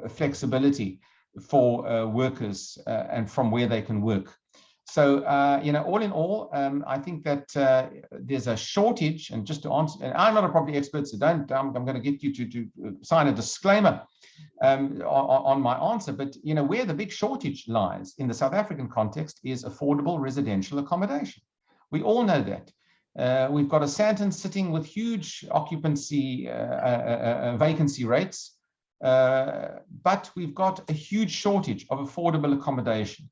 flexibility for workers and from where they can work. So, you know, all in all, I think that there's a shortage. And just to answer, and I'm not a property expert, so I'm going to get you to sign a disclaimer on my answer. But, you know, where the big shortage lies in the South African context is affordable residential accommodation. We all know that. We've got a Sandton sitting with huge occupancy, vacancy rates. But we've got a huge shortage of affordable accommodation.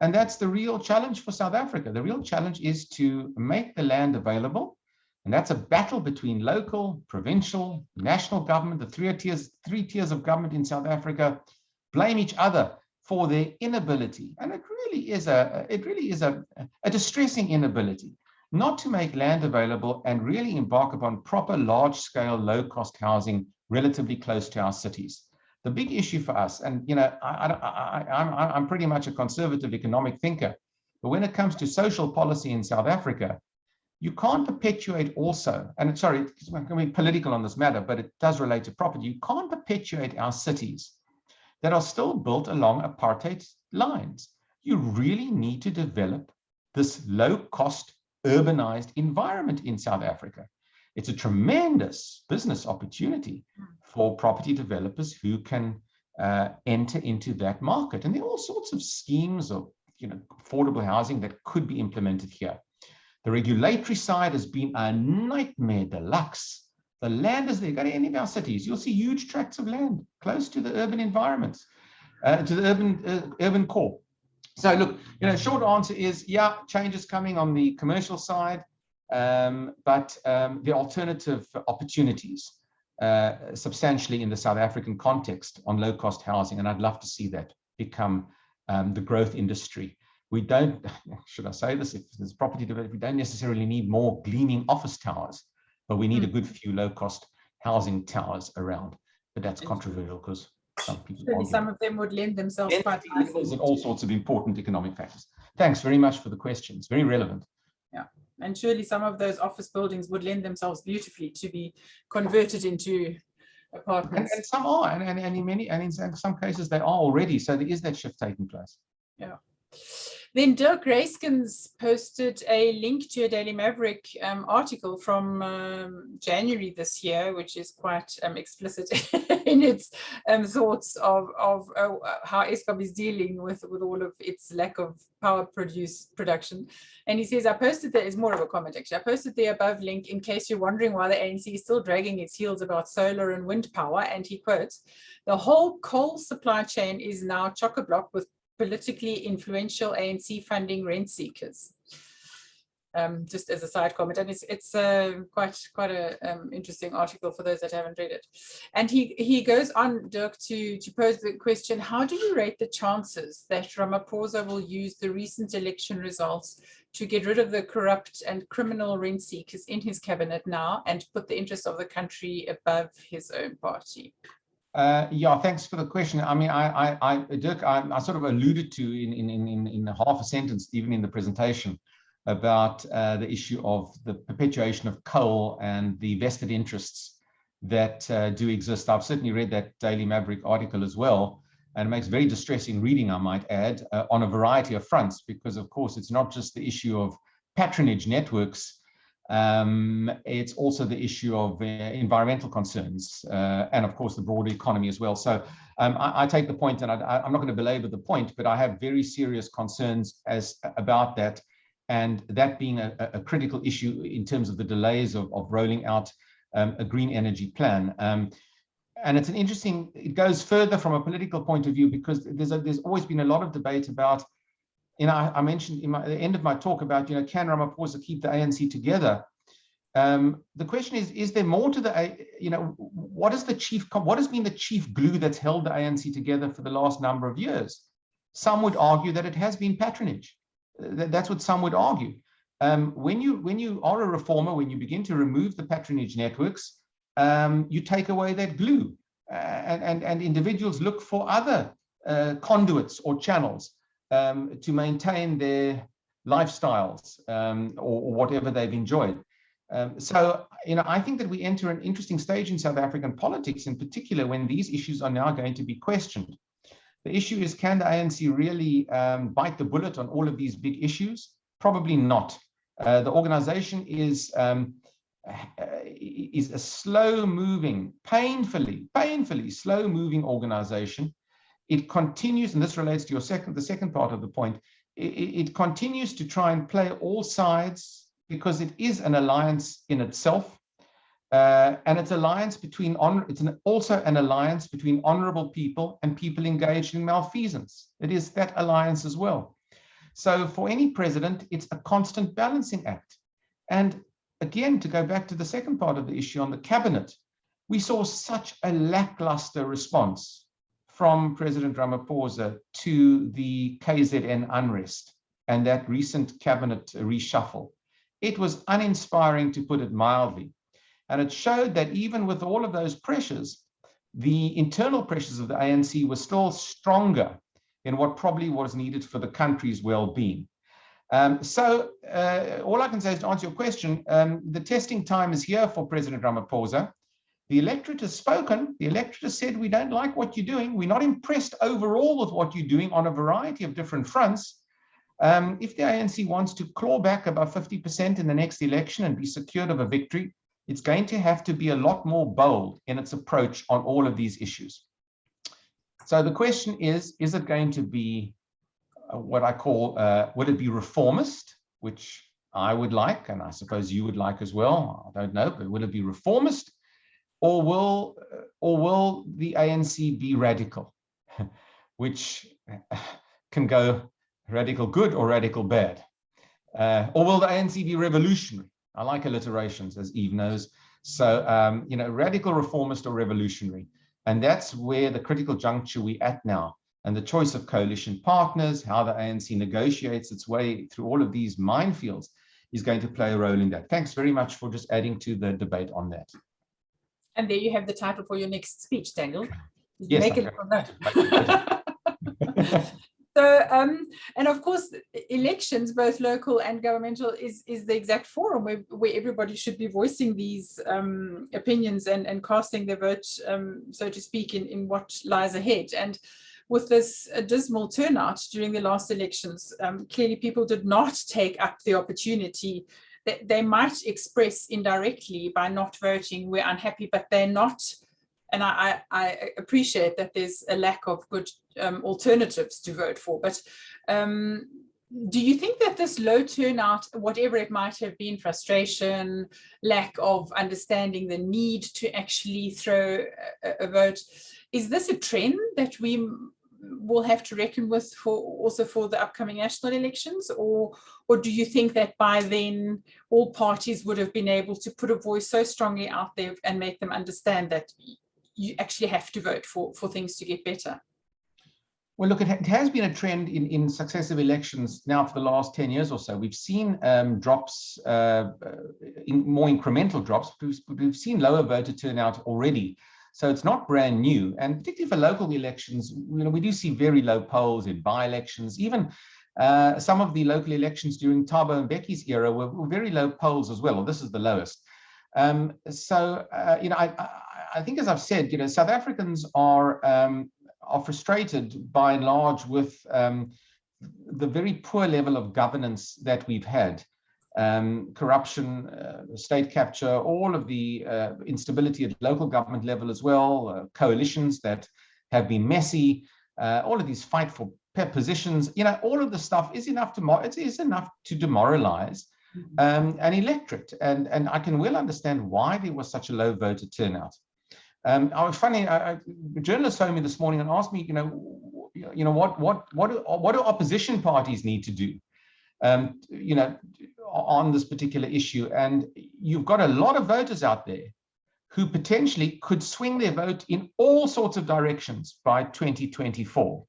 And that's the real challenge for South Africa. The real challenge is to make the land available. And that's a battle between local, provincial, national government. The three tiers of government in South Africa blame each other for their inability. And it really is a distressing inability. not to make land available and really embark upon proper large-scale, low-cost housing relatively close to our cities. The big issue for us, and I'm pretty much a conservative economic thinker, but when it comes to social policy in South Africa, you can't perpetuate also, and sorry, it's going to be political on this matter, but it does relate to property. You can't perpetuate our cities that are still built along apartheid lines. You really need to develop this low-cost, urbanized environment in South Africa. It's a tremendous business opportunity for property developers who can enter into that market. And there are all sorts of schemes of affordable housing that could be implemented here. The regulatory side has been a nightmare deluxe. The land is there. Go to any of our cities, you'll see huge tracts of land close to the urban environments, to the urban core. So look, short answer is, yeah, change is coming on the commercial side, but the alternative opportunities substantially in the South African context on low-cost housing, and I'd love to see that become the growth industry. We don't, should I say this, if there's property development, we don't necessarily need more gleaming office towers, but we need a good few low-cost housing towers around. But that's controversial because some people argue. Some of them would lend themselves quite nicely. And all sorts of important economic factors. Thanks very much for the question. It's very relevant. Yeah, and surely some of those office buildings would lend themselves beautifully to be converted into apartments. And some are, and in some cases they are already. So there is that shift taking place. Yeah. Then Dirk Rayskins posted a link to a Daily Maverick article from January this year, which is quite explicit in its thoughts of how Eskom is dealing with all of its lack of power production. And he says, I posted there, is more of a comment actually, I posted the above link in case you're wondering why the ANC is still dragging its heels about solar and wind power. And he quotes, the whole coal supply chain is now chock-a-block with politically influential ANC funding rent seekers. Just as a side comment, and it's quite a interesting article for those that haven't read it. And he goes on, Dirk, to pose the question: how do you rate the chances that Ramaphosa will use the recent election results to get rid of the corrupt and criminal rent seekers in his cabinet now and put the interests of the country above his own party? Yeah, thanks for the question. I mean, Dirk, I sort of alluded to in half a sentence, even in the presentation, about the issue of the perpetuation of coal and the vested interests that do exist. I've certainly read that Daily Maverick article as well, and it makes very distressing reading, I might add, on a variety of fronts, because of course it's not just the issue of patronage networks. It's also the issue of environmental concerns and of course the broader economy as well. So I take the point, and I'm not going to belabor the point, but I have very serious concerns about that, and that being a critical issue in terms of the delays of rolling out a green energy plan. And it's it goes further from a political point of view, because there's always been a lot of debate about, I mentioned in the end of my talk about, can Ramaphosa keep the ANC together? The question is there more to what has been the chief glue that's held the ANC together for the last number of years? Some would argue that it has been patronage. That's what some would argue. When you are a reformer, when you begin to remove the patronage networks, you take away that glue, and individuals look for other conduits or channels to maintain their lifestyles or whatever they've enjoyed. So, I think that we enter an interesting stage in South African politics, in particular, when these issues are now going to be questioned. The issue is, can the ANC really bite the bullet on all of these big issues? Probably not. The organization is a slow-moving, painfully slow-moving organization. It continues, and this relates to the second part of the point, it continues to try and play all sides, because it is an alliance in itself, and it's also an alliance between honorable people and people engaged in malfeasance. It is that alliance as well. So for any president, it's a constant balancing act. And again, to go back to the second part of the issue on the cabinet, we saw such a lackluster response from President Ramaphosa to the KZN unrest and that recent cabinet reshuffle. it was uninspiring, to put it mildly. And it showed that even with all of those pressures, the internal pressures of the ANC were still stronger than what probably was needed for the country's well-being. All I can say is, to answer your question, the testing time is here for President Ramaphosa. The electorate has spoken. The electorate has said, we don't like what you're doing. We're not impressed overall with what you're doing on a variety of different fronts. If the ANC wants to claw back above 50% in the next election and be secured of a victory, it's going to have to be a lot more bold in its approach on all of these issues. So the question is it going to be what I call, would it be reformist, which I would like, and I suppose you would like as well, I don't know, but will it be reformist, or will the ANC be radical, which can go radical good or radical bad? Or will the ANC be revolutionary? I like alliterations, as Eve knows. So, radical, reformist, or revolutionary. And that's where the critical juncture we're at now. And the choice of coalition partners, how the ANC negotiates its way through all of these minefields, is going to play a role in that. Thanks very much for just adding to the debate on that. And there you have the title for your next speech, Daniel. Yes, make it from that. So, and of course, elections, both local and governmental, is the exact forum where everybody should be voicing these opinions and casting their vote, so to speak, in what lies ahead. And with this dismal turnout during the last elections, clearly people did not take up the opportunity that they might express indirectly by not voting. We're unhappy, but they're not. And I appreciate that there's a lack of good alternatives to vote for. But do you think that this low turnout, whatever it might have been, frustration, lack of understanding the need to actually throw a vote, is this a trend that we will have to reckon with also for the upcoming national elections? Or do you think that by then all parties would have been able to put a voice so strongly out there and make them understand that you actually have to vote for things to get better? Well, look, it has been a trend in successive elections now for the last 10 years or so. We've seen drops, more incremental drops. We've seen lower voter turnout already. So it's not brand new. And particularly for local elections, we do see very low polls in by-elections. Even some of the local elections during Thabo Mbeki's era were very low polls as well. Or this is the lowest. I think, as I've said, South Africans are frustrated by and large with the very poor level of governance that we've had. Corruption, state capture, all of the instability at local government level as well, coalitions that have been messy, all of these fight for positions, all of the stuff is enough to demoralize an electorate. And I can well understand why there was such a low voter turnout. I was funny. A journalist phoned me this morning and asked me, what do opposition parties need to do, on this particular issue? And you've got a lot of voters out there who potentially could swing their vote in all sorts of directions by 2024.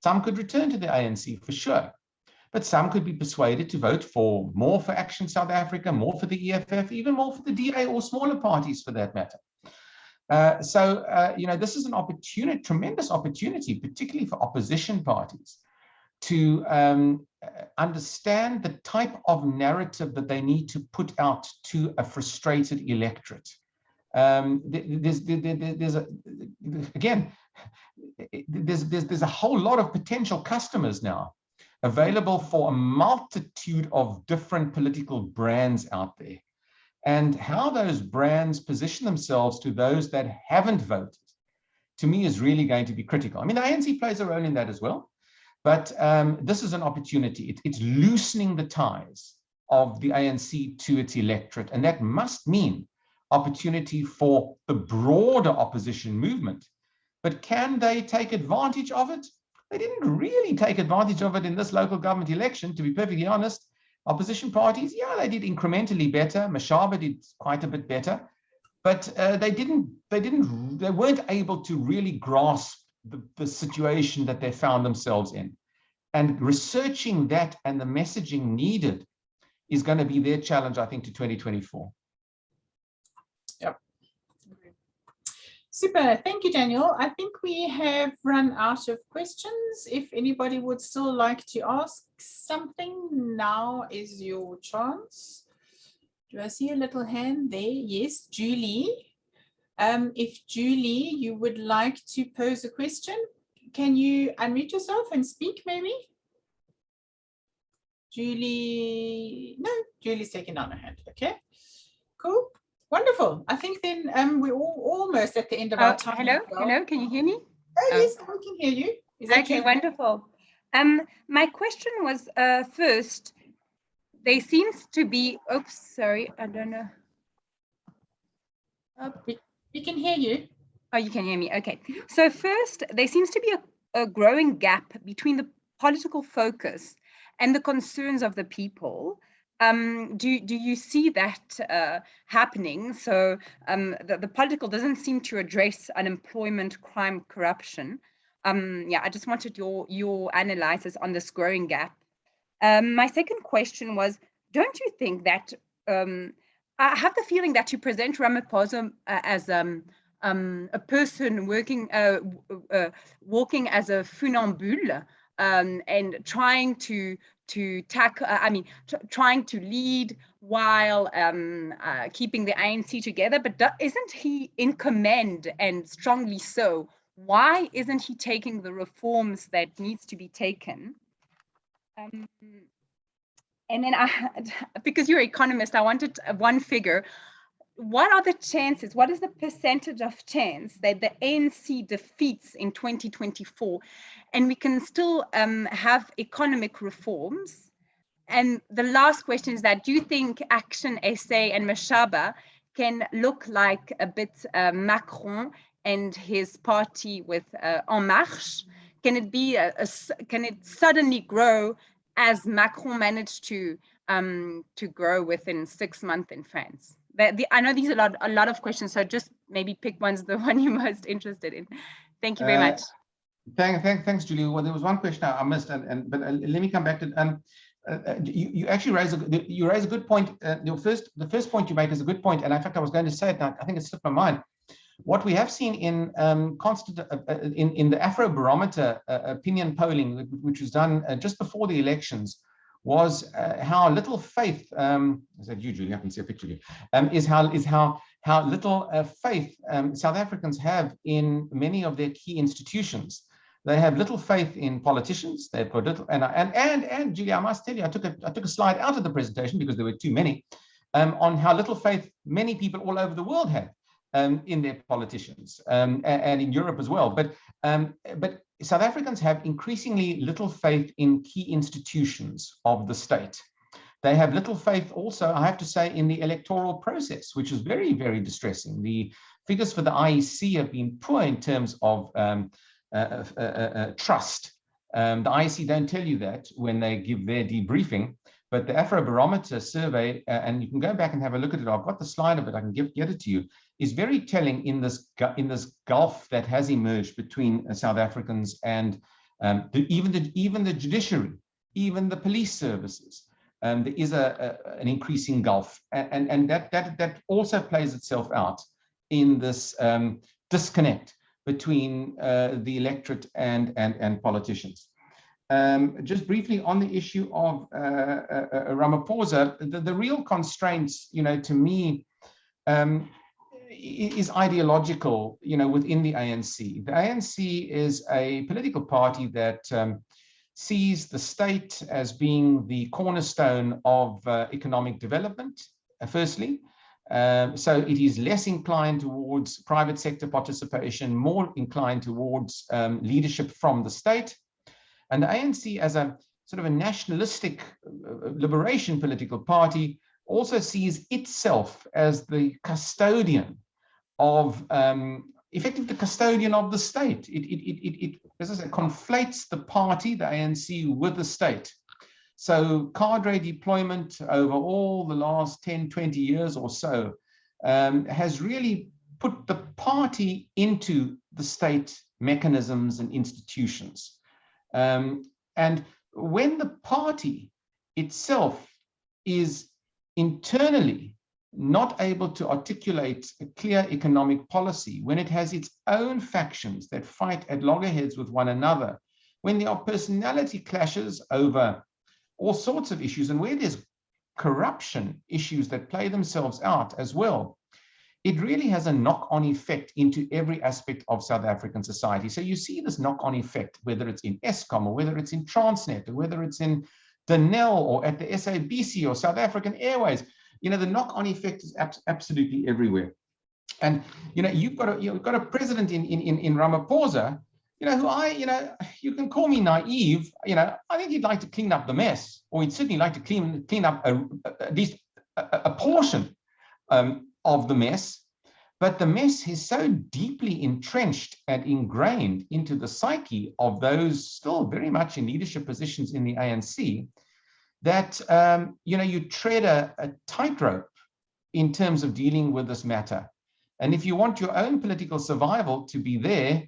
Some could return to the ANC for sure, but some could be persuaded to vote for more for Action South Africa, more for the EFF, even more for the DA or smaller parties for that matter. This is an opportunity, tremendous opportunity, particularly for opposition parties, to understand the type of narrative that they need to put out to a frustrated electorate. There's a whole lot of potential customers now available for a multitude of different political brands out there. And how those brands position themselves to those that haven't voted, to me, is really going to be critical. I mean, the ANC plays a role in that as well, but this is an opportunity. It's loosening the ties of the ANC to its electorate, and that must mean opportunity for the broader opposition movement. But can they take advantage of it? They didn't really take advantage of it in this local government election, to be perfectly honest. Opposition parties, yeah, they did incrementally better. Mashaba did quite a bit better, but they weren't able to really grasp the situation that they found themselves in. And researching that and the messaging needed is going to be their challenge, I think, to 2024. Yep. Super. Thank you, Daniel. I think we have run out of questions. If anybody would still like to ask something, now is your chance. Do I see a little hand there? Yes, Julie. If Julie, you would like to pose a question, can you unmute yourself and speak maybe? Julie, no, Julie's taking down her hand. Okay, cool. Wonderful. I think then we're almost at the end of our time. Hello, can you hear me? Oh, yes, we can hear you. Is that okay, wonderful. My question was first, there seems to be, oops, sorry, I don't know. We can hear you. Oh, you can hear me, okay. So first, there seems to be a growing gap between the political focus and the concerns of the people. Do you see that happening? So the political doesn't seem to address unemployment, crime, corruption. Yeah, I just wanted your analysis on this growing gap. My second question was, don't you think that, I have the feeling that you present Ramaphosa as a person working, walking as a funambule, and trying to tackle, trying to lead while keeping the ANC together, but isn't he in command, and strongly so? Why isn't he taking the reforms that needs to be taken? And then because you're an economist, I wanted one figure. What are the chances, what is the percentage of chance that the ANC defeats in 2024 and we can still have economic reforms? And the last question is that, do you think Action SA and Mashaba can look like a bit Macron and his party with En Marche? Can it be can it suddenly grow as Macron managed to grow within 6 months in France? I know these are a lot of questions, so just maybe pick the one you're most interested in. Thank you very much. Thanks, Julie. Well, there was one question I missed, but let me come back to. You actually raise a good point. The first point you make is a good point, and in fact, I was going to say it. Now, I think it slipped my mind. What we have seen in in the Afrobarometer opinion polling, which was done just before the elections, was how little faith. Is that you, Julie? I can see a picture of you. Is how little faith South Africans have in many of their key institutions. They have little faith in politicians. They put little, and Julie, I must tell you, I took a slide out of the presentation because there were too many, on how little faith many people all over the world have in their politicians, and in Europe as well. But South Africans have increasingly little faith in key institutions of the state. They have little faith also, I have to say, in the electoral process, which is very, very distressing. The figures for the IEC have been poor in terms of trust. The IEC don't tell you that when they give their debriefing, but the Afrobarometer survey, and you can go back and have a look at it, I've got the slide of it, I can get it to you, is very telling in this gulf that has emerged between South Africans and even the judiciary, even the police services. There is an increasing gulf, and that also plays itself out in this disconnect between the electorate and politicians. Just briefly on the issue of Ramaphosa, the real constraints, to me, is ideological, within the ANC. The ANC is a political party that sees the state as being the cornerstone of economic development, firstly. So it is less inclined towards private sector participation, more inclined towards leadership from the state. And the ANC, as a sort of a nationalistic liberation political party, also sees itself as the custodian of, effectively the custodian of the state. It as I say, conflates the party, the ANC, with the state. So cadre deployment over all the last 10, 20 years or so has really put the party into the state mechanisms and institutions. And when the party itself is internally not able to articulate a clear economic policy, when it has its own factions that fight at loggerheads with one another, when there are personality clashes over all sorts of issues, and where there's corruption issues that play themselves out as well, it really has a knock-on effect into every aspect of South African society. So you see this knock-on effect, whether it's in Eskom, or whether it's in Transnet, or whether it's in Denel, or at the SABC, or South African Airways. You know, the knock-on effect is absolutely everywhere. And, you know, you've got a president in Ramaphosa, you know, who you can call me naive, you know, I think he'd like to clean up the mess, or he'd certainly like to clean up at least a portion of the mess. But the mess is so deeply entrenched and ingrained into the psyche of those still very much in leadership positions in the ANC, that, you know, you tread a tightrope in terms of dealing with this matter. And if you want your own political survival to be there,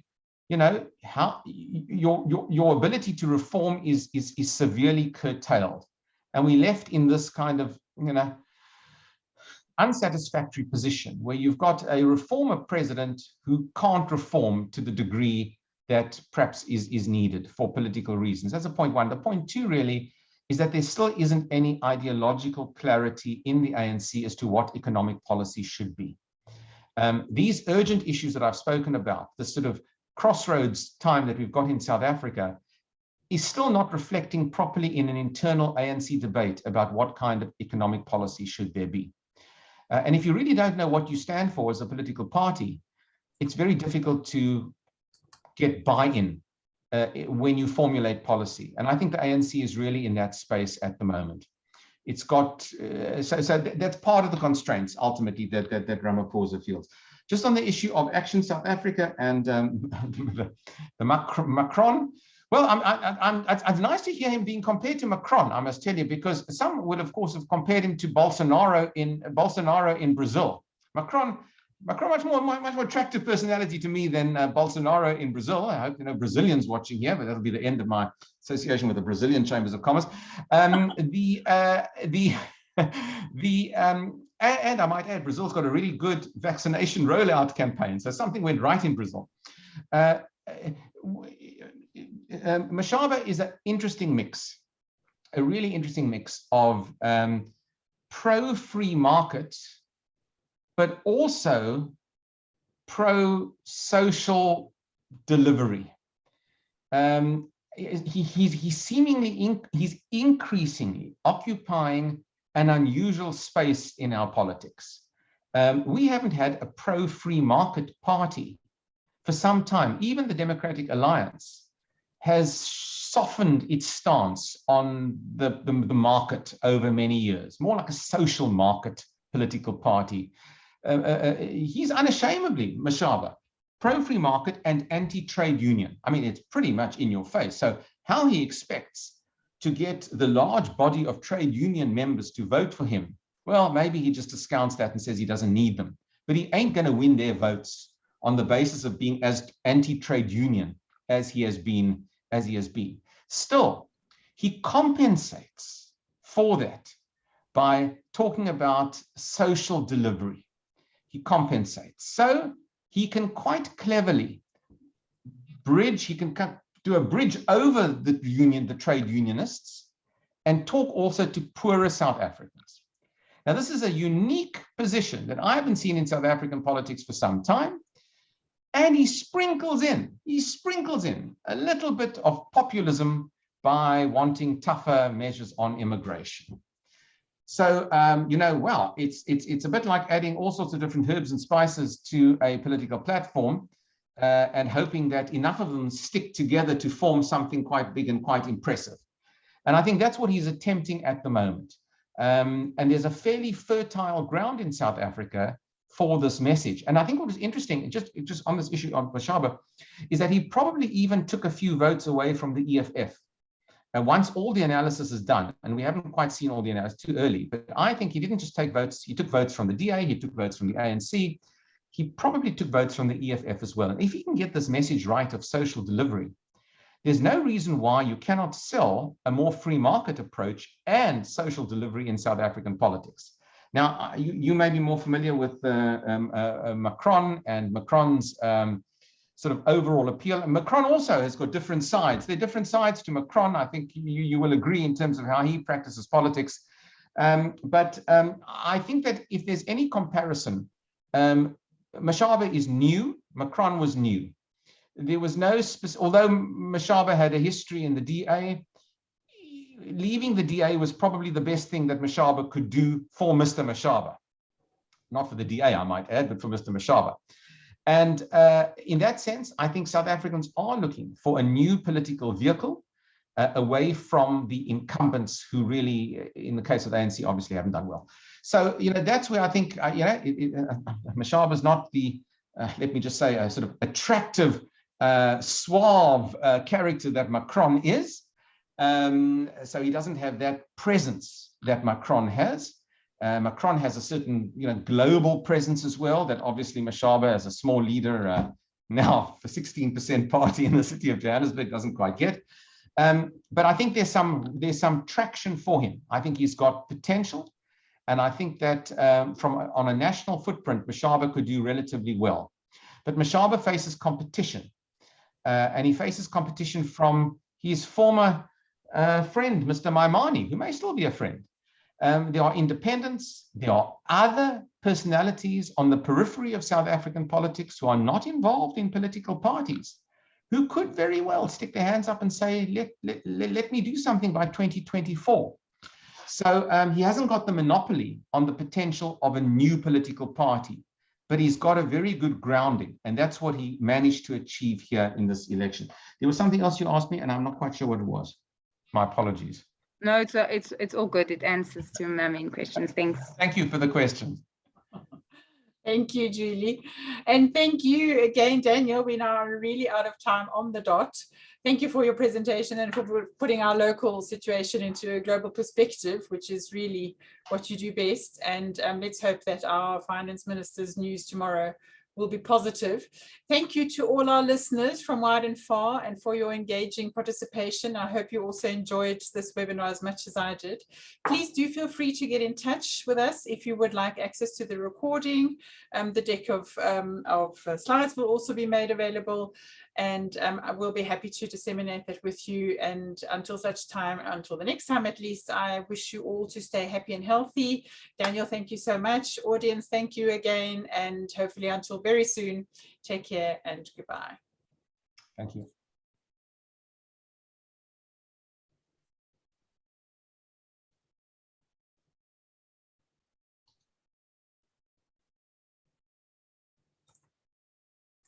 you know, how your ability to reform is severely curtailed. And we left in this kind of, you know, unsatisfactory position where you've got a reformer president who can't reform to the degree that perhaps is needed for political reasons. That's a point one. The point two really is that there still isn't any ideological clarity in the ANC as to what economic policy should be. These urgent issues that I've spoken about, the sort of crossroads time that we've got in South Africa, is still not reflecting properly in an internal ANC debate about what kind of economic policy should there be. And if you really don't know what you stand for as a political party, it's very difficult to get buy-in when you formulate policy. And I think the ANC is really in that space at the moment. It's got, so that's part of the constraints ultimately that Ramaphosa feels. Just on the issue of Action South Africa and the Macron, well, it's nice to hear him being compared to Macron, I must tell you, because some would, of course, have compared him to Bolsonaro in Brazil. Macron, much more attractive personality to me than Bolsonaro in Brazil. I hope, you know, Brazilians watching here, but that'll be the end of my association with the Brazilian Chambers of Commerce. And I might add, Brazil's got a really good vaccination rollout campaign. So something went right in Brazil. Mashaba is an interesting mix, a really interesting mix of pro-free market, but also pro-social delivery. He's increasingly occupying an unusual space in our politics. We haven't had a pro-free market party for some time. Even the Democratic Alliance has softened its stance on the market over many years, more like a social market political party. He's unashamedly, Mashaba, pro-free market and anti-trade union. I mean, it's pretty much in your face. So how he expects to get the large body of trade union members to vote for him, well, maybe he just discounts that and says he doesn't need them. But he ain't going to win their votes on the basis of being as anti-trade union as he has been. Still, he compensates for that by talking about social delivery. He compensates. So he can quite cleverly bridge, he can do a bridge over the trade unionists and talk also to poorer South Africans. Now, this is a unique position that I haven't seen in South African politics for some time. And he sprinkles in a little bit of populism by wanting tougher measures on immigration. So, you know, well, it's a bit like adding all sorts of different herbs and spices to a political platform and hoping that enough of them stick together to form something quite big and quite impressive. And I think that's what he's attempting at the moment. And there's a fairly fertile ground in South Africa for this message. And I think what was interesting, just on this issue on Mashaba, is that he probably even took a few votes away from the EFF. And once all the analysis is done, and we haven't quite seen all the analysis too early, but I think he didn't just take votes, he took votes from the DA, he took votes from the ANC, he probably took votes from the EFF as well. And if he can get this message right of social delivery, there's no reason why you cannot sell a more free market approach and social delivery in South African politics. Now, you may be more familiar with Macron and Macron's sort of overall appeal. And Macron also has got different sides. There are different sides to Macron. I think you will agree in terms of how he practices politics. But I think that if there's any comparison, Mashaba is new, Macron was new. There was no, although Mashaba had a history in the DA, leaving the DA was probably the best thing that Mashaba could do for Mr. Mashaba. Not for the DA, I might add, but for Mr. Mashaba. And in that sense, I think South Africans are looking for a new political vehicle away from the incumbents who really, in the case of the ANC, obviously haven't done well. So, that's where I think, Mashaba is not the, let me just say, a sort of attractive, suave character that Macron is. So he doesn't have that presence that Macron has. Macron has a certain, global presence as well, that obviously Mashaba, as a small leader, now the 16% party in the city of Johannesburg, doesn't quite get. But I think there's some traction for him. I think he's got potential. And I think that on a national footprint, Mashaba could do relatively well. But Mashaba faces competition. And he faces competition from his former friend, Mr. Maimane, who may still be a friend. There are independents, there are other personalities on the periphery of South African politics who are not involved in political parties, who could very well stick their hands up and say, let me do something by 2024. So he hasn't got the monopoly on the potential of a new political party, but he's got a very good grounding, and that's what he managed to achieve here in this election. There was something else you asked me, and I'm not quite sure what it was. My apologies. No, it's all good. It answers to my main questions. Thanks. Thank you for the question. Thank you, Julie. And thank you again, Daniel. We now are really out of time on the dot. Thank you for your presentation and for putting our local situation into a global perspective, which is really what you do best. And let's hope that our finance minister's news tomorrow will be positive. Thank you to all our listeners from wide and far and for your engaging participation. I hope you also enjoyed this webinar as much as I did. Please do feel free to get in touch with us if you would like access to the recording. The deck of slides will also be made available, and I will be happy to disseminate that with you. And until such time, until the next time at least, I wish you all to stay happy and healthy. Daniel, thank you so much. Audience, thank you again, and hopefully until very soon, take care and goodbye. Thank you.